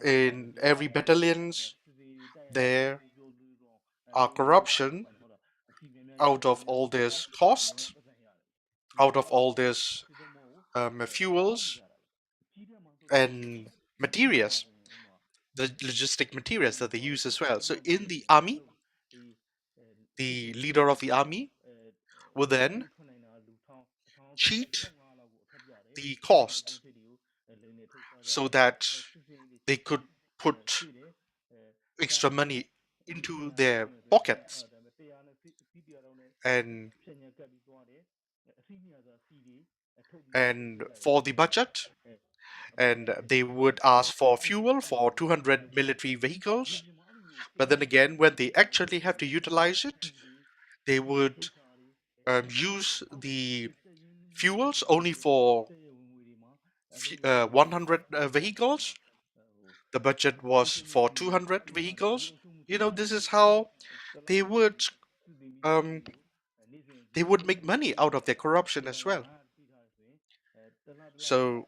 in every battalions, there are corruption, out of all this cost, out of all this fuels and materials, the logistic materials that they use as well. So in the army, the leader of the army would then cheat the cost so that they could put extra money into their pockets. And for the budget, and they would ask for fuel for 200 military vehicles. But then again, when they actually have to utilize it, they would use the fuels only for 100 vehicles. The budget was for 200 vehicles. This is how they would um, make money out of their corruption as well. So,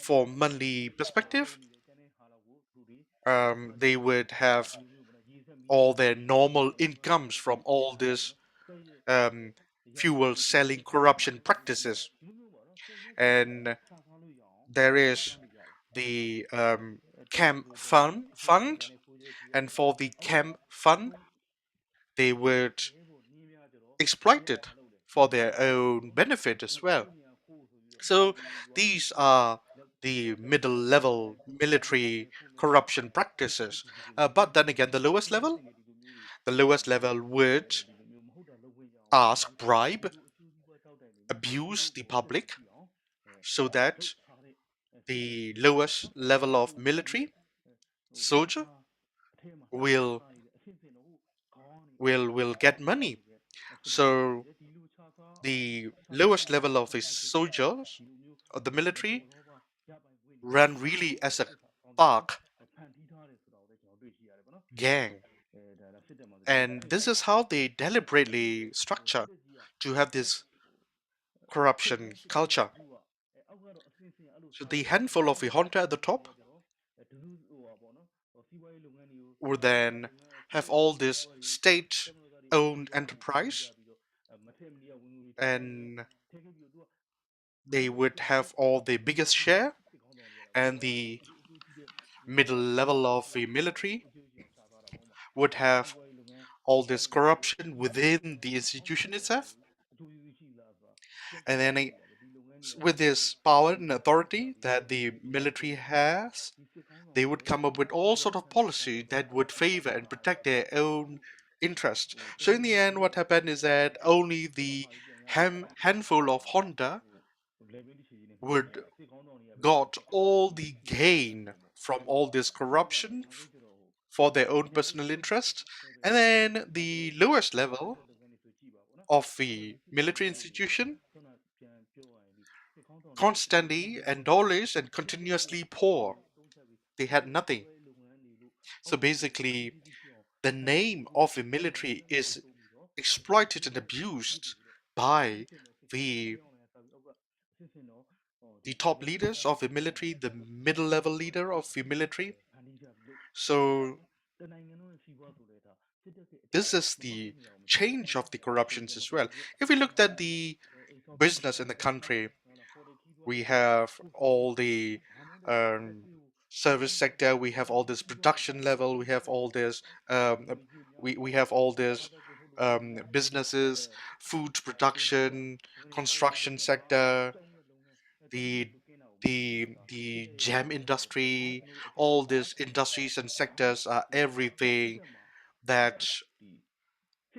for monthly perspective, they would have all their normal incomes from all this fuel selling corruption practices. And there is the camp fund, and for the camp fund, they would exploit it for their own benefit as well. So these are the middle level military corruption practices. But then again, the lowest level would ask, bribe, abuse the public, so that the lowest level of military soldier will get money. So the lowest level of the soldiers of the military ran really as a dark gang. And this is how they deliberately structure to have this corruption culture. So the handful of the Honda at the top would then have all this state-owned enterprise, and they would have all the biggest share, and the middle level of the military would have all this corruption within the institution itself. And then with this power and authority that the military has, they would come up with all sort of policy that would favor and protect their own interest. So in the end, what happened is that only the handful of Honda would got all the gain from all this corruption for their own personal interest, and then the lowest level of the military institution constantly and always and continuously poor. They had nothing. So basically, the name of the military is exploited and abused by the top leaders of the military, the middle level leader of the military. So this is the change of the corruptions as well. If we looked at the business in the country, we have all the service sector, we have all this production level, we have all this we have all this businesses, food production, construction sector, the gem industry. All these industries and sectors are everything that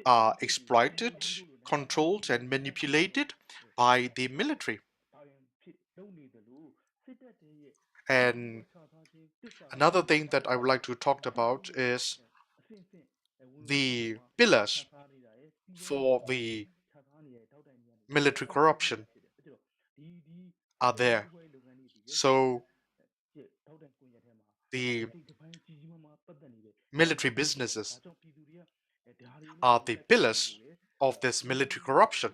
are exploited, controlled, and manipulated by the military. And another thing that I would like to talk about is the pillars for the military corruption are there. So the military businesses are the pillars of this military corruption.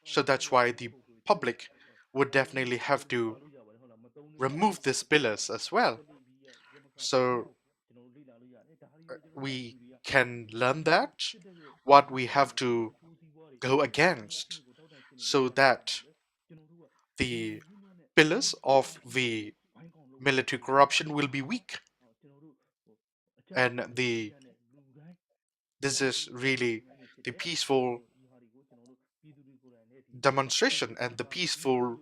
So that's why the public would definitely have to remove these pillars as well. So we can learn that what we have to go against, so that the pillars of the military corruption will be weak. And this is really the peaceful demonstration and the peaceful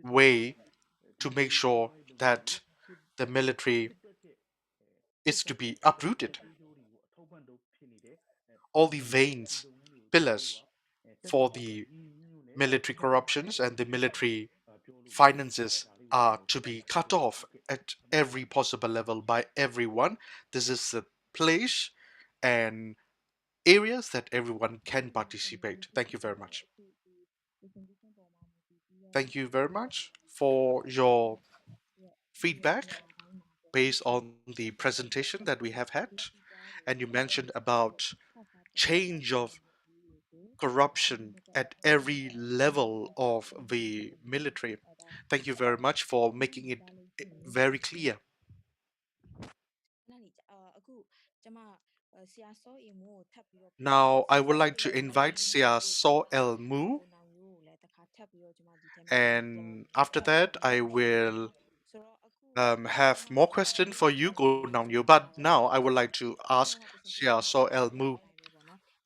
way to make sure that the military is to be uprooted. All the veins, pillars for the military corruptions and the military finances are to be cut off at every possible level by everyone. This is the place and areas that everyone can participate. Thank you very much. Thank you very much for your feedback based on the presentation that we have had. And you mentioned about change of corruption at every level of the military. Thank you very much for making it very clear. Now, I would like to invite Sia So El Mu, and after that, I will have more questions for you, Go Nong Yu. But now, I would like to ask Sia So El Mu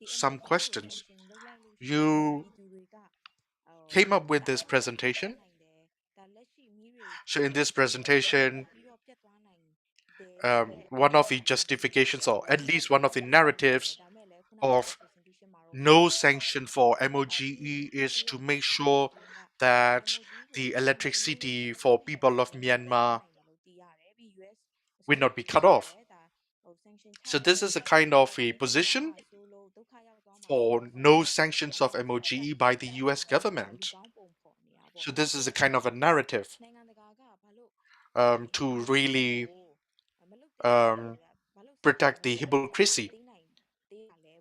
some questions. You came up with this presentation. So, in this presentation, one of the justifications, or at least one of the narratives of no sanction for MOGE is to make sure that the electricity for people of Myanmar will not be cut off. So this is a kind of a position for no sanctions of MOGE by the US government. So this is a kind of a narrative to really um, protect the hypocrisy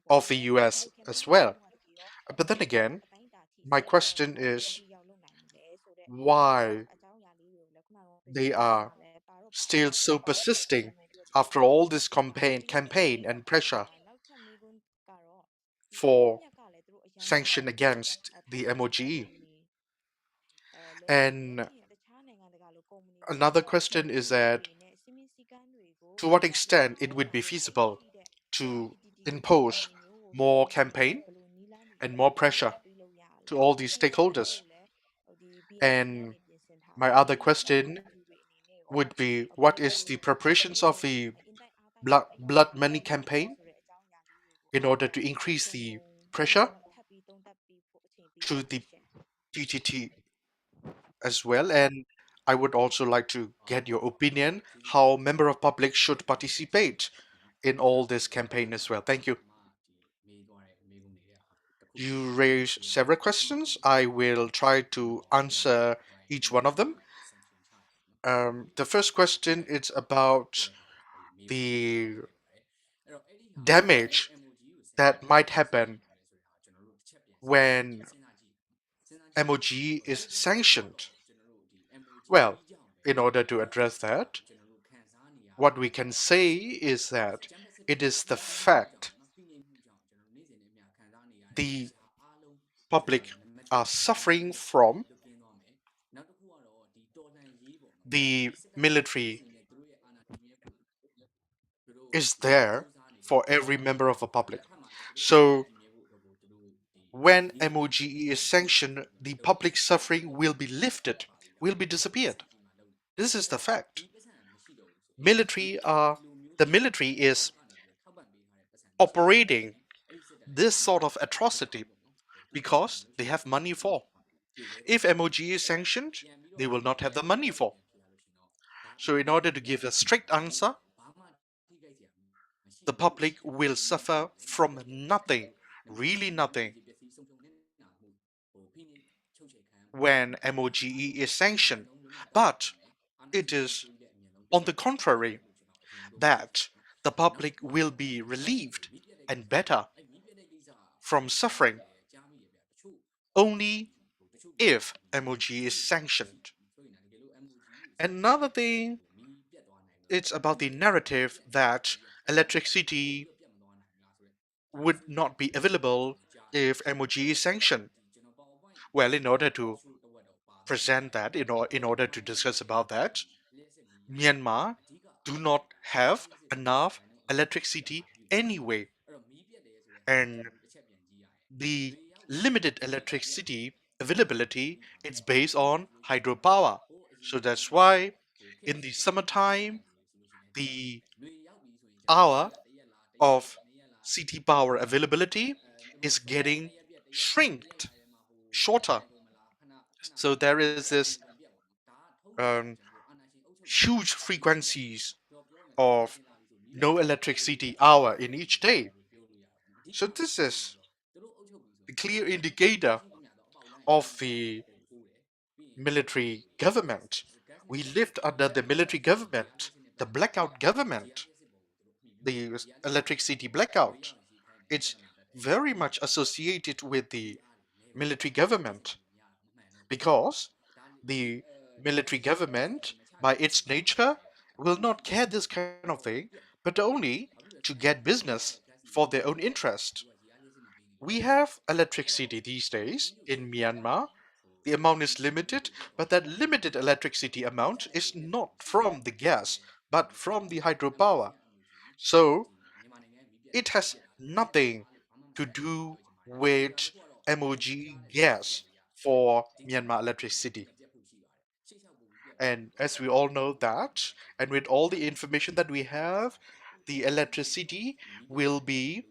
of the US as well. But then again, my question is why they are still so persisting after all this campaign and pressure for sanction against the MOGE. And another question is that to what extent it would be feasible to impose more campaign and more pressure to all these stakeholders. And my other question would be, what is the preparations of the blood money campaign in order to increase the pressure to the TTT as well? And I would also like to get your opinion how member of public should participate in all this campaign as well. Thank you. You raised several questions. I will try to answer each one of them. The first question is about the damage that might happen when MOGE is sanctioned. Well, in order to address that, what we can say is that it is the fact the public are suffering from the military is there for every member of the public. So when MOGE is sanctioned, the public suffering will be lifted, will be disappeared. This is the fact. The military is operating this sort of atrocity because they have money for. If MOGE is sanctioned, they will not have the money for. So in order to give a strict answer, the public will suffer from nothing, really nothing, when MOGE is sanctioned. But it is on the contrary that the public will be relieved and better from suffering only if MOGE is sanctioned. Another thing, it's about the narrative that electricity would not be available if MOG is sanctioned? Well, in order to present that, in order to discuss about that, Myanmar do not have enough electricity anyway, and the limited electricity availability is based on hydropower. So that's why in the summertime, the hour of city power availability is getting shrinked, shorter. So there is this um, huge frequencies of no electricity hour in each day. So this is a clear indicator of the military government. We lived under the military government, the blackout government, the electricity blackout. It's very much associated with the military government because the military government, by its nature, will not care this kind of thing, but only to get business for their own interest. We have electricity these days in Myanmar. The amount is limited, but that limited electricity amount is not from the gas, but from the hydropower. So it has nothing to do with MOG gas for Myanmar electricity. And as we all know that, and with all the information that we have, the electricity will be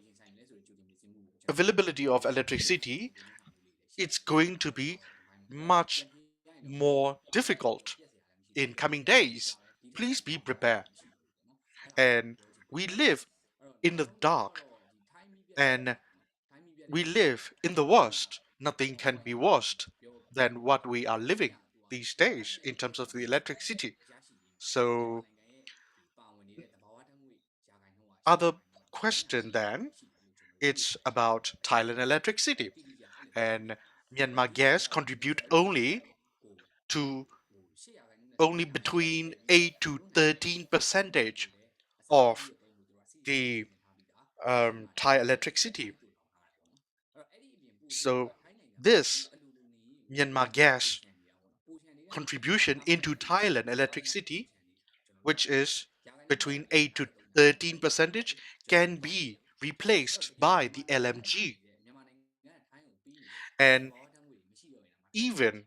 availability of electricity, it's going to be much more difficult in coming days. Please be prepared. And we live in the dark, and we live in the worst. Nothing can be worse than what we are living these days in terms of the electricity. So, other question then, it's about Thailand electricity. And Myanmar gas contribute to only between 8 to 13 percentage of the Thai electricity. So this Myanmar gas contribution into Thailand electricity, which is between 8 to 13 percentage, can be replaced by the LMG. And even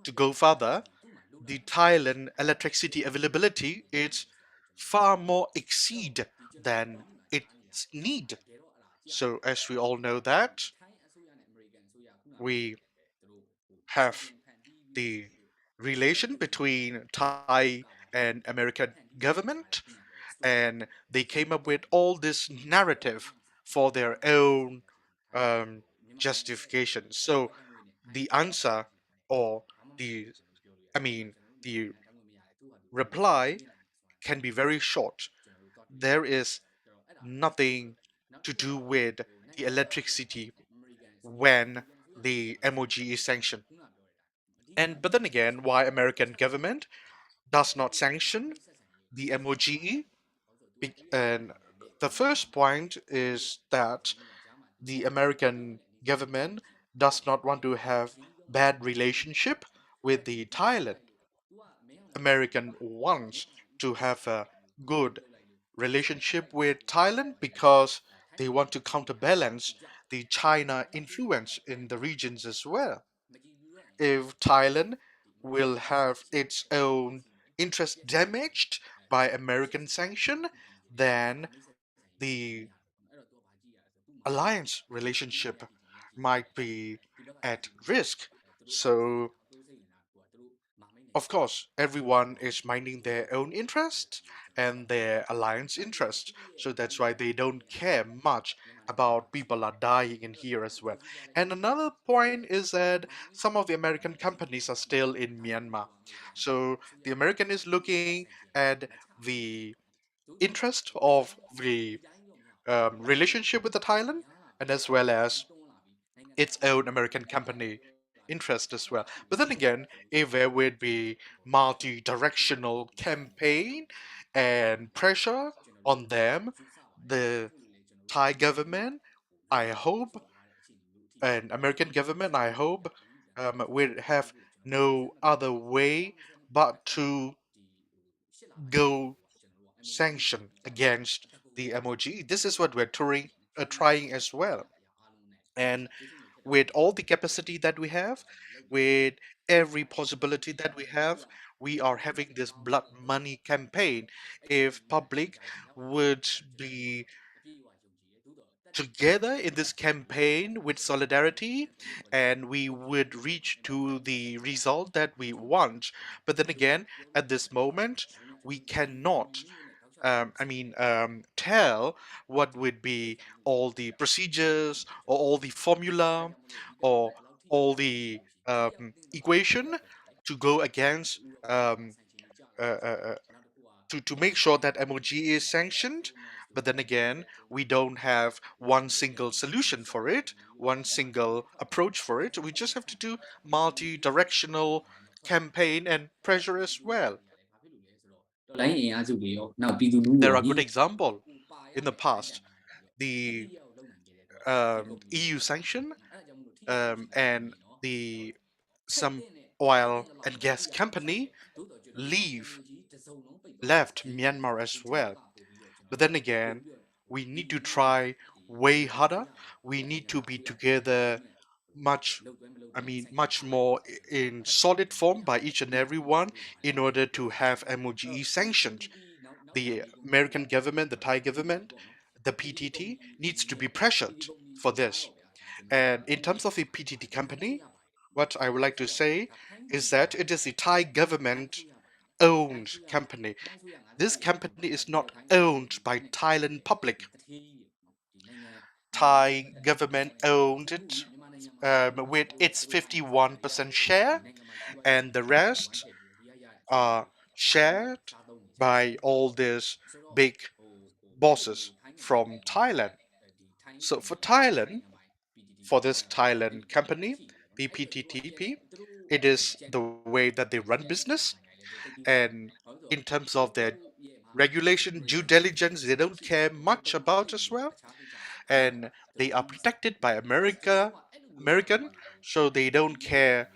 to go further, the Thailand electricity availability is far more exceed than its need. So as we all know that, we have the relation between Thai and American government, and they came up with all this narrative for their own justification. So the answer, or the I mean the reply, can be very short. There is nothing to do with the electricity when the MOG is sanctioned. And but then again, why American government does not sanction the MOGE? And the first point is that the American government does not want to have bad relationship with the Thailand. American wants to have a good relationship with Thailand because they want to counterbalance the China influence in the regions as well. If Thailand will have its own interest damaged by American sanction, then the alliance relationship might be at risk. So, of course, everyone is minding their own interest and their alliance interest. So that's why they don't care much about people are dying in here as well. And another point is that some of the American companies are still in Myanmar. So the American is looking at the interest of the relationship with the Thailand, and as well as its own American company interest as well. But then again, if there would be multi-directional campaign and pressure on them, the Thai government, I hope And American government, I hope, will have no other way but to go sanction against the MOG. This is what we're trying as well. And with all the capacity that we have, with every possibility that we are having this blood money campaign. If public would be together in this campaign with solidarity, and we would reach to the result that we want. But then again, at this moment, we cannot tell what would be all the procedures or all the formula or all the equation to go against uh, uh, uh, to make sure that MOG is sanctioned. But then again, we don't have one single solution for it, one single approach for it. We just have to do multi-directional campaign and pressure as well. There are good examples in the past. The EU sanction and the some oil and gas company leave left Myanmar as well. But then again, we need to try way harder. We need to be together much much more in solid form by each and every one in order to have MOGE sanctioned. The American government, the Thai government, the PTT needs to be pressured for this. And in terms of the PTT company, what I would like to say is that it is the Thai government owned company. This company is not owned by Thailand public. Thai government owned it with its 51% share, and the rest are shared by all these big bosses from Thailand. So for Thailand, for this Thailand company, the PTTP, it is the way that they run business. And in terms of their regulation, due diligence, they don't care much about as well. And they are protected by American, so they don't care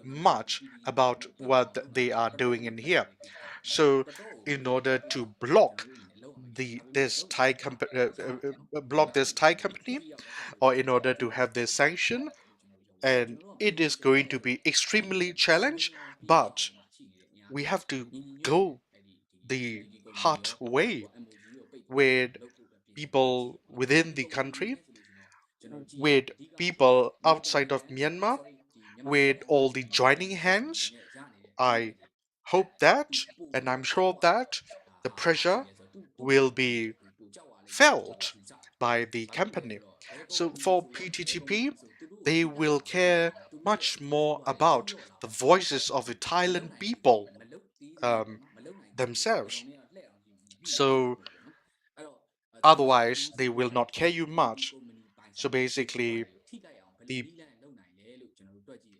much about what they are doing in here. So in order to block this Thai company, block this Thai company, or in order to have this sanction, and it is going to be extremely challenged, but we have to go the hard way with people within the country, with people outside of Myanmar, with all the joining hands. I hope that, and I'm sure that the pressure will be felt by the company. So for PTTP, they will care much more about the voices of the Thailand people um, themselves. So otherwise, they will not care you much. So basically, the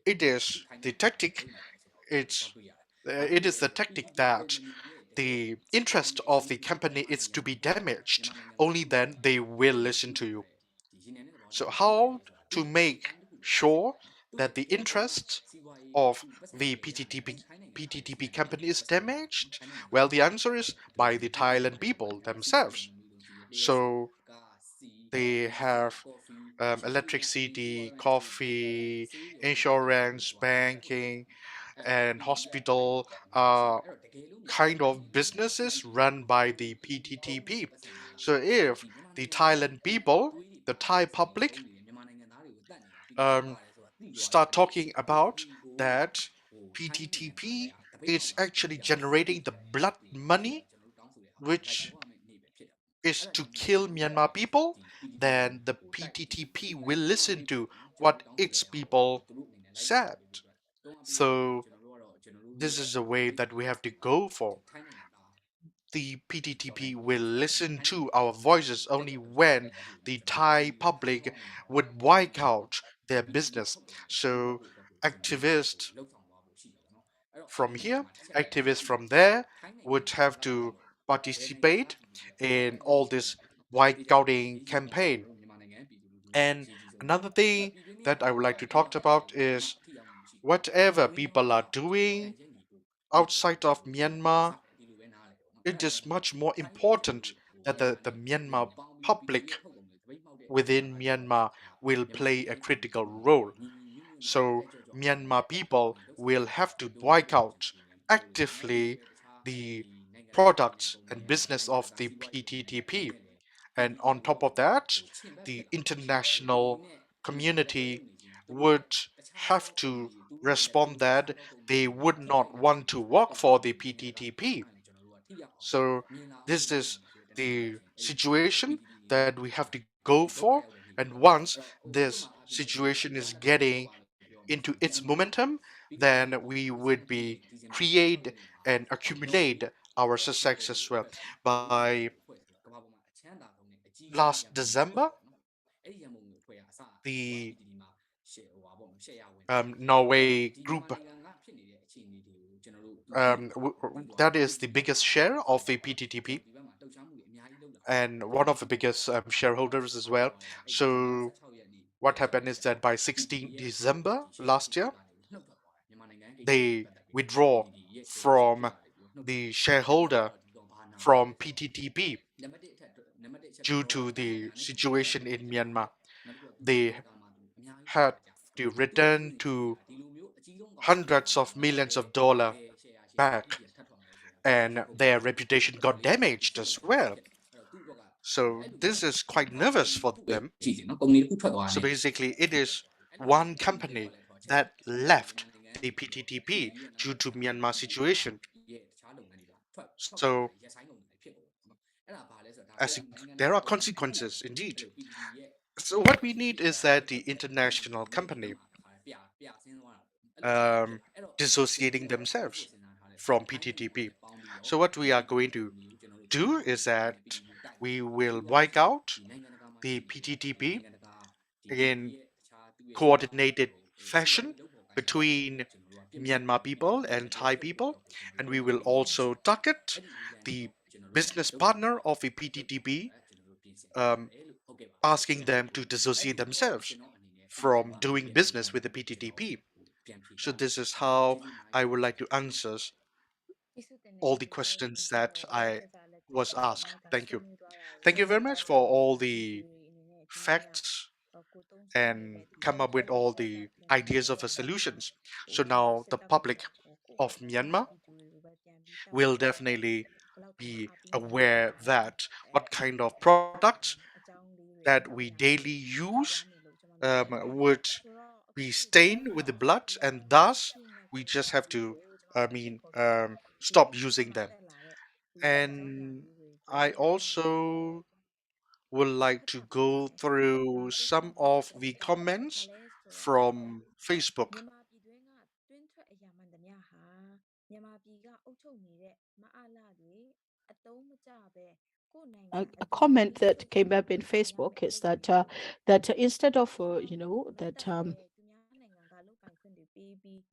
it is the tactic. It is the tactic that the interest of the company is to be damaged. Only then they will listen to you. So how to make sure that the interest of the PTTP company is damaged? Well, the answer is by the Thailand people themselves. So they have electricity, coffee, insurance, banking, and hospital kind of businesses run by the PTTP. So if the Thailand people, the Thai public, um, start talking about that PTTP is actually generating the blood money, which is to kill Myanmar people, then the PTTP will listen to what its people said. So this is the way that we have to go for. The PTTP will listen to our voices only when the Thai public would wipe out their business. So activists from here, activists from there would have to participate in all this white outing campaign. And Another thing that I would like to talk about is whatever people are doing outside of Myanmar, it is much more important that the Myanmar public within Myanmar will play a critical role. So Myanmar people will have to boycott actively the products and business of the PTTP. And on top of that, the international community would have to respond that they would not want to work for the PTTP. So this is the situation that we have to go for. And once this situation is getting into its momentum, then we would be create and accumulate our success as well. By last December, the Norway group, that is the biggest share of the PTTP and one of the biggest shareholders as well. So what happened is that by 16 December last year, they withdraw from the shareholder from PTTP due to the situation in Myanmar. They had to return to hundreds of millions of dollars back, and their reputation got damaged as well. So this is quite nervous for them. So basically, it is one company that left the PTTP due to Myanmar situation. So there are consequences indeed. So what we need is that the international company dissociating themselves from PTTP. So what we are going to do is that we will wipe out the PTTP in coordinated fashion between Myanmar people and Thai people, and we will also target the business partner of the PTTP, asking them to dissociate themselves from doing business with the PTTP. So this is how I would like to answer all the questions that I was asked. Thank you. Thank you very much for all the facts and come up with all the ideas of the solutions. So now the public of Myanmar will definitely be aware that what kind of products that we daily use would be stained with the blood, and thus we just have to, stop using them. And I also would like to go through some of the comments from Facebook. A comment that came up in Facebook is that instead of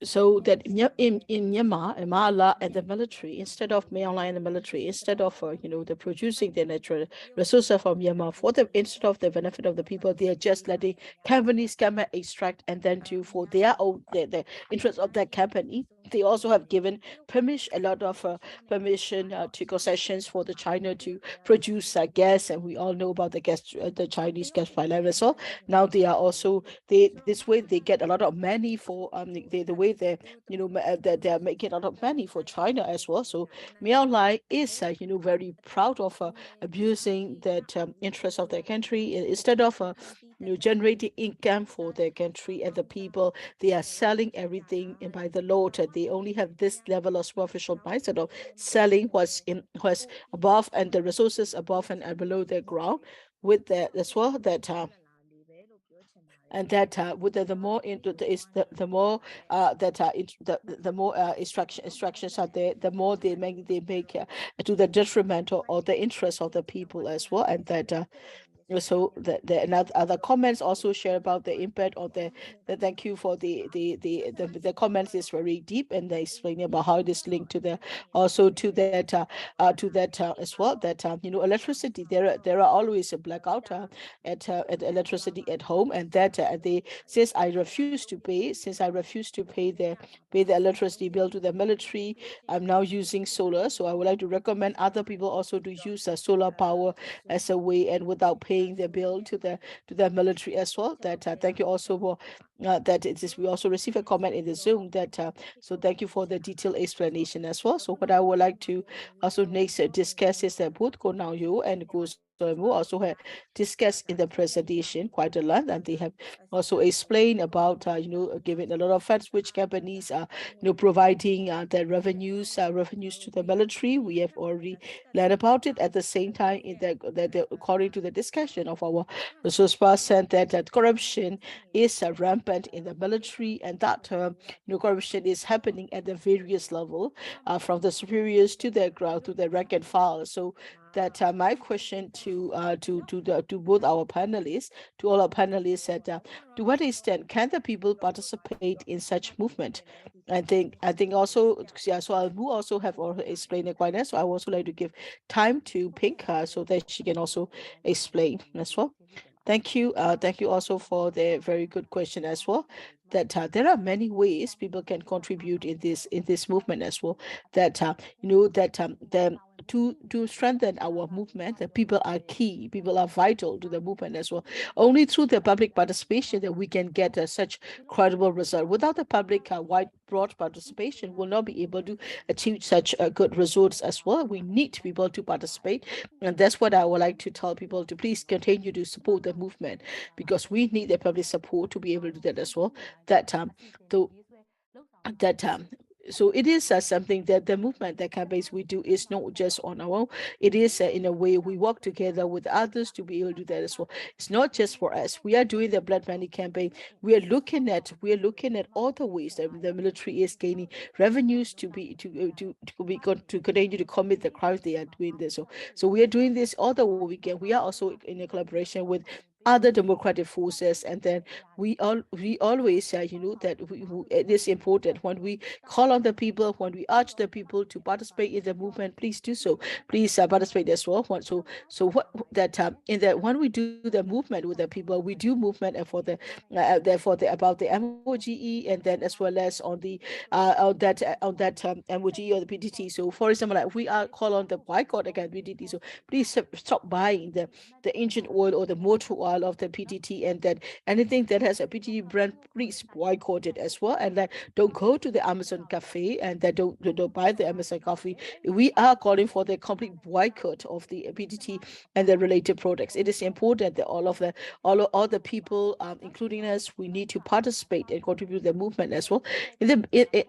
so that in Myanmar, Mala and the military, instead of Myanmar and the military, instead of the producing the natural resources from Myanmar for the instead of the benefit of the people, they are just letting companies come and extract and then do for their own the interest of that company. They also have given permission a lot of permission to concessions for the China to produce gas, and we all know about the gas, the Chinese gas pipeline as well. Now they are also this way they get a lot of money for the way they that they are making a lot of money for China as well. So Miao Lai is very proud of abusing that interest of their country. Instead of generating income for their country and the people, they are selling everything and by the lot. They only have this level of superficial mindset of selling what's above and the resources above and below the ground, with that as well that and that with the more into the more that the more instructions are there, the more they make to the detrimental or the interest of the people as well, and that So the other comments also share about the impact of the thank you for the comments is very deep, and they explain about how it is linked to the also to that as well, that electricity, there are always a blackout at electricity at home, and that they since I refuse to pay the electricity bill to the military, I'm now using solar. So I would like to recommend other people also to use solar power as a way, and without paying the bill to the military as well. That thank you also for that it is. We also receive a comment in the Zoom that so thank you for the detailed explanation as well. So what I would like to also next discuss is that both Ko Naung Yu and Ko Mu also had discussed in the presentation quite a lot, and they have also explained about giving a lot of facts which companies are providing their revenues to the military. We have already learned about it. At the same time, in according to the discussion of our resource person, that corruption is rampant in the military, and that corruption is happening at the various level, from the superiors to the ground to the rank and file. So that my question to both our panelists, to all our panelists, that to what extent can the people participate in such movement? I think also, yeah, so I'll also have also explained it quite nice. So I would also like to give time to Pink so that she can also explain as well. Thank you. Thank you also for the very good question as well. That there are many ways people can contribute in this movement as well. That the to strengthen our movement, the people are key. People are vital to the movement as well. Only through the public participation that we can get such credible result. Without the public wide broad participation, we'll not be able to achieve such good results as well. We need people to participate, and that's what I would like to tell people, to please continue to support the movement, because we need the public support to be able to do that as well. That the that so it is something that the movement, the campaigns we do, is not just on our own. It is in a way we work together with others to be able to do that as well. It's not just for us. We are doing the blood money campaign. We are looking at all the ways that the military is gaining revenues to continue to commit the crimes they are doing this. So we are doing this all the way we can. We are also in a collaboration with other democratic forces, and then we always that it is important when we call on the people, when we urge the people to participate in the movement, please do so. Please participate as well. So what that in that when we do the movement with the people, we do movement for the about the MOGE, and then as well as on that MOGE or the PTT. So for example, like we are call on the boycott against PTT. So please stop buying the engine oil or the motor oil of the PTT, and that anything that has a PTT brand, please boycott it as well. And then don't go to the Amazon cafe, and that don't buy the Amazon coffee. We are calling for the complete boycott of the PTT and the related products. It is important that all the people, including us, we need to participate and contribute to the movement as well.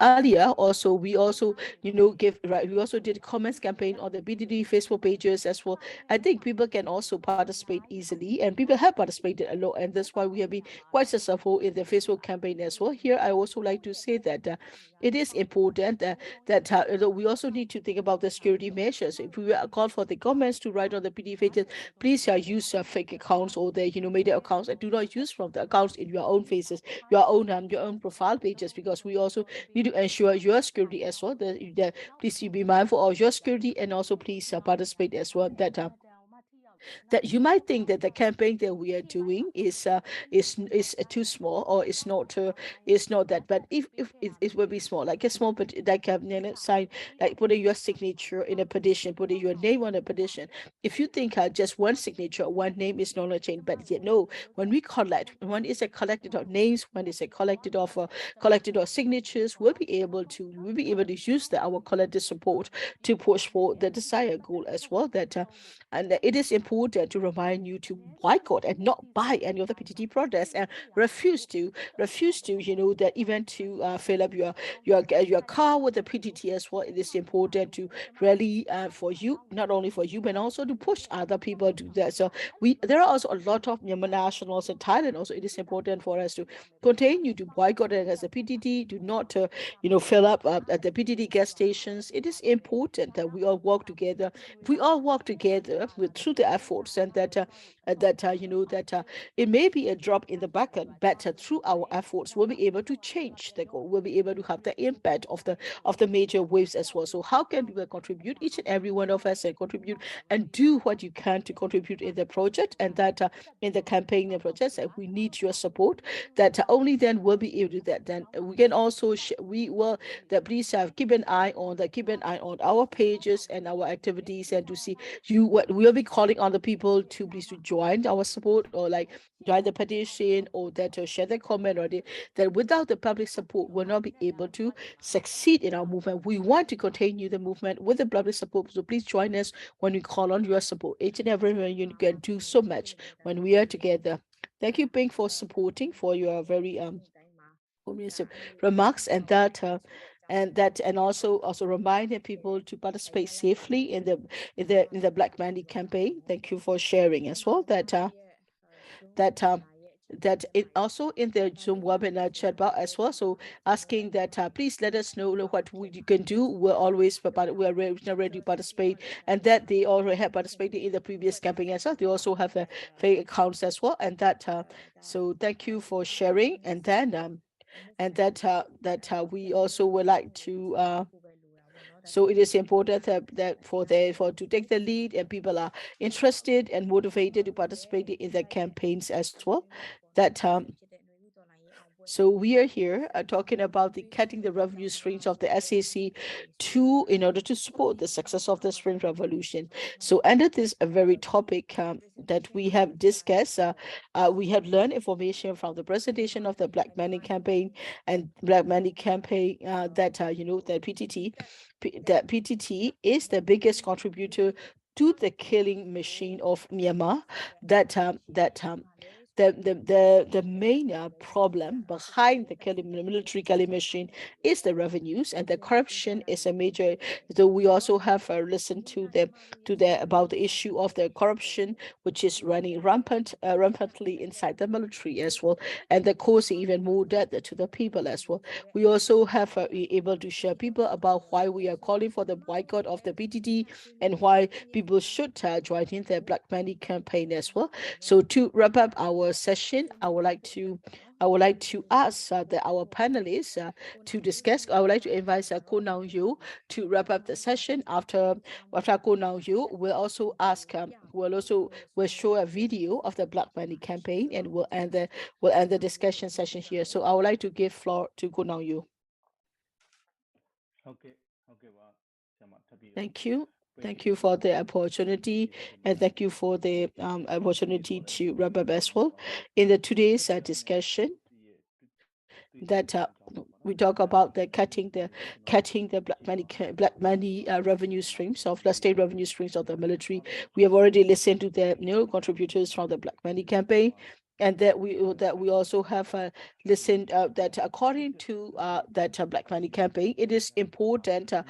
Earlier also, we also we also did comments campaign on the PTT Facebook pages as well. I think people can also participate easily, and people have participated a lot, and that's why we have been quite successful in the Facebook campaign as well. Here, I also like to say that it is important that we also need to think about the security measures. If we are called for the governments to write on the PD pages, please use fake accounts or the media accounts, and do not use from the accounts in your own faces, your own profile pages, because we also need to ensure your security as well. Please be mindful of your security, and also please participate as well. That you might think that the campaign that we are doing is too small, or it's not that, but if it will be small, like a small, but like a sign, like putting your signature in a petition, putting your name on a petition. If you think just one signature, one name is not a change, but yet no, when we collect, one is a collected of names, one is a collected of signatures, we'll be able to use our collective support to push for the desired goal as well. And it is important to remind you to boycott and not buy any of the PTT products, and refuse to that even to fill up your car with the PTT as well. It is important to really for you, not only for you, but also to push other people to do that. So there are also a lot of Myanmar nationals in Thailand. Also, it is important for us to continue to boycott it as a PTT. Do not fill up at the PTT gas stations. It is important that we all work together. If we all work together through the efforts, and that it may be a drop in the bucket, but through our efforts, we'll be able to change the goal. We'll be able to have the impact of the major waves as well. So how can we contribute, each and every one of us, and contribute and do what you can to contribute in the project, and that in the campaign and projects, and we need your support. That only then we'll be able to do that. Then we can also we will that please keep an eye on our pages and our activities, and to see what we'll be calling on the people to please to join our support, or like join the petition, or that share the comment, or that without the public support we'll not be able to succeed in our movement. We want to continue the movement with the public support, so please join us when we call on your support. Each and every one you can do so much when we are together. Thank you, Pink, for supporting, for your very comprehensive remarks, and also reminding people to participate safely in the Black Monday campaign. Thank you for sharing as well. That it also in the Zoom webinar chat bar as well. So asking that please let us know what we can do. We're always ready to participate, and that they already have participated in the previous campaign as well. They also have fake accounts as well, and that so thank you for sharing. And then we also would like to so it is important that for to take the lead, and people are interested and motivated to participate in the campaigns as well. That so we are here talking about cutting the revenue streams of the SAC in order to support the success of the Spring Revolution. So under this very topic that we have discussed, we have learned information from the presentation of the Black Money campaign and Black Money campaign that that PTT is the biggest contributor to the killing machine of Myanmar. The main problem behind the military killing machine is the revenues, and the corruption is a major. So we also have listened to about the issue of the corruption, which is running rampantly inside the military as well, and the causing even more death to the people as well. We also have able to share people about why we are calling for the boycott of the PTT, and why people should join in the Black Money campaign as well. So to wrap up our session, I would like to ask our panelists to discuss. I would like to invite Ko Naung Yu to wrap up the session. After Ko Naung Yu, we'll also ask. We'll show a video of the Black Money campaign, and we'll end the discussion session here. So I would like to give floor to Ko Naung Yu. Thank you. Thank you for the opportunity, and thank you for the opportunity to wrap up as well. In today's discussion, that we talk about cutting the black money revenue streams of the state revenue streams of the military. We have already listened to the contributors from the Black Money campaign, and that we also have listened that according to that Black Money campaign, it is important to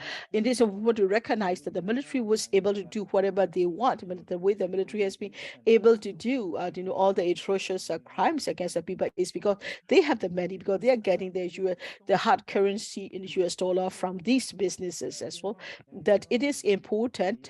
recognize that the military was able to do whatever they want. I mean, the way the military has been able to do all the atrocious crimes against the people is because they have the money, because they are getting the hard currency in US dollar from these businesses as well. That it is important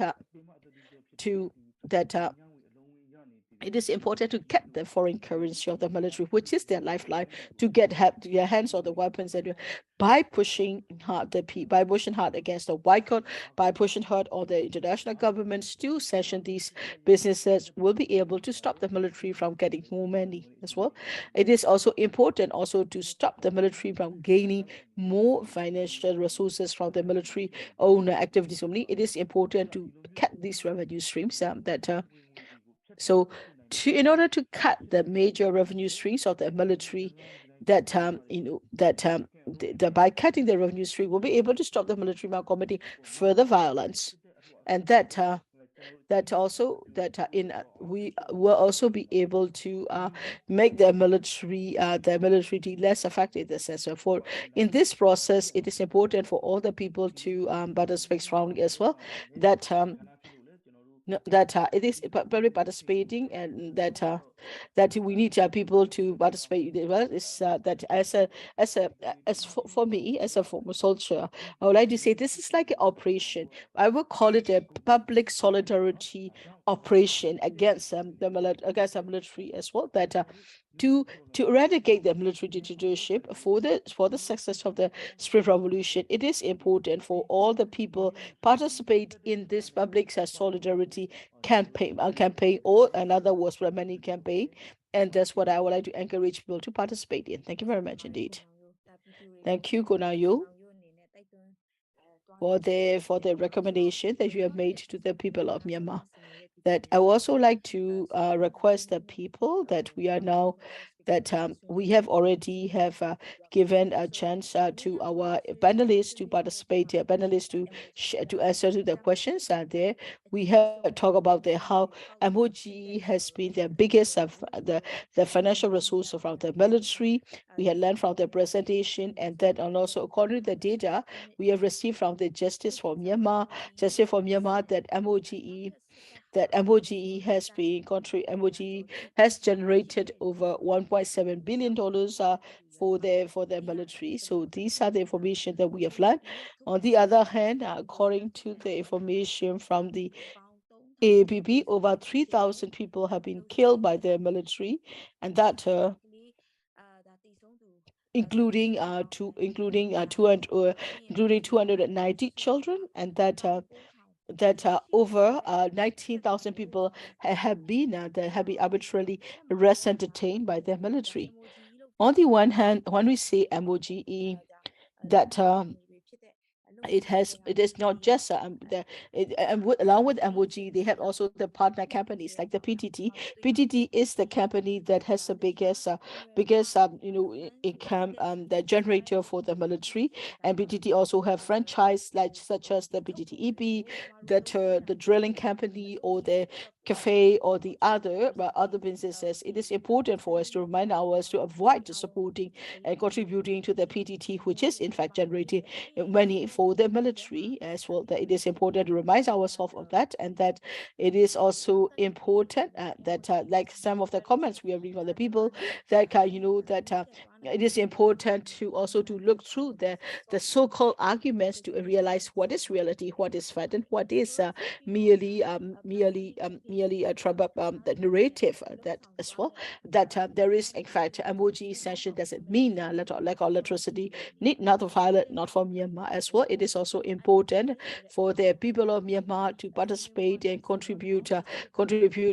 it is important to get the foreign currency of the military, which is their lifeline, to get their hands on the weapons, and by pushing hard against the boycott, by pushing hard on the international governments to sanction these businesses, will be able to stop the military from getting more money as well. It is also important to stop the military from gaining more financial resources from the military own activities only. It is important to cut these revenue streams in order to cut the major revenue streams of the military, by cutting the revenue stream, we'll be able to stop the military from committing further violence, and we will also be able to make the military less effective. In this process, it is important for all the people to participate strongly as well. that it is public participating, and that we need people to participate. Well, is that as for me as a former soldier, I would like to say this is like an operation. I would call it a public solidarity operation against against the military as well. That to eradicate the military dictatorship for the success of the Spring Revolution, it is important for all the people participate in this public solidarity campaign, or another was for many campaign, and that's what I would like to encourage people to participate in. Thank you very much indeed. Thank you, Konayo, for the recommendation that you have made to the people of Myanmar. That I would also like to request the people that we are now that we have already have given a chance to our panelists to participate, panelists to answer to the questions there. We have talked about how MOG has been the biggest of the financial resource from the military. We had learned from the presentation, and that, and also according to the data we have received from the Justice for Myanmar, that MOGE has been MOGE has generated over $1.7 billion for the military. So these are the information that we have learned. On the other hand, according to the information from the AAPP, over 3,000 people have been killed by the military, and that including 290 children, and that over 19,000 people have been arbitrarily arrested and detained by the military. On the one hand, when we say MOGE, that it is not just along with MOG, they have also the partner companies like the PTT. PTT is the company that has the biggest income, the generator for the military, and PTT also have franchise like such as the PTTEP, that the drilling company or the cafe or the other businesses. It is important for us to remind ourselves to avoid supporting and contributing to the PTT, which is in fact generating money for the military as well. That it is important to remind ourselves of that, and that it is also important that like some of the comments we are reading from the people, that that it is important to also to look through the so-called arguments to realize what is reality, what is fact, and what is merely a the narrative that as well. That there is in fact emoji session doesn't mean lack of literacy, need not violent, not for Myanmar as well. It is also important for the people of Myanmar to participate and contribute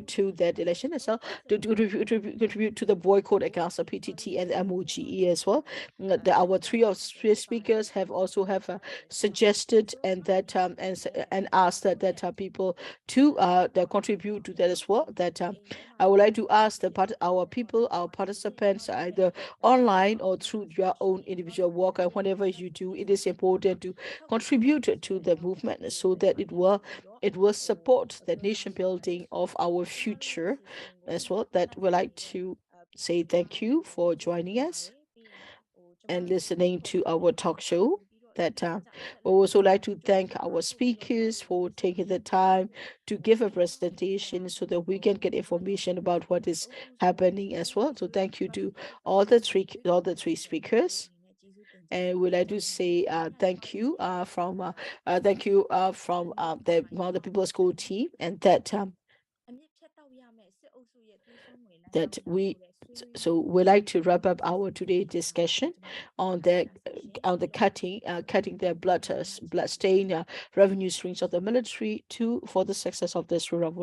to that election as well, to contribute to the boycott against the PTT and the MOGE as well. Our three speakers have also suggested and that and asked that people to contribute to that as well. That I would like to ask our people, our participants, either online or through your own individual work, and whatever you do, it is important to contribute to the movement so that it will support the nation building of our future as well. That we like to say thank you for joining us and listening to our talk show. That we also like to thank our speakers for taking the time to give a presentation so that we can get information about what is happening as well. So thank you to all the three speakers. And we'd like to say thank you from the People's School team, and that we'd like to wrap up our today's discussion on the cutting the blood stain revenue streams of the military for the success of this revolution.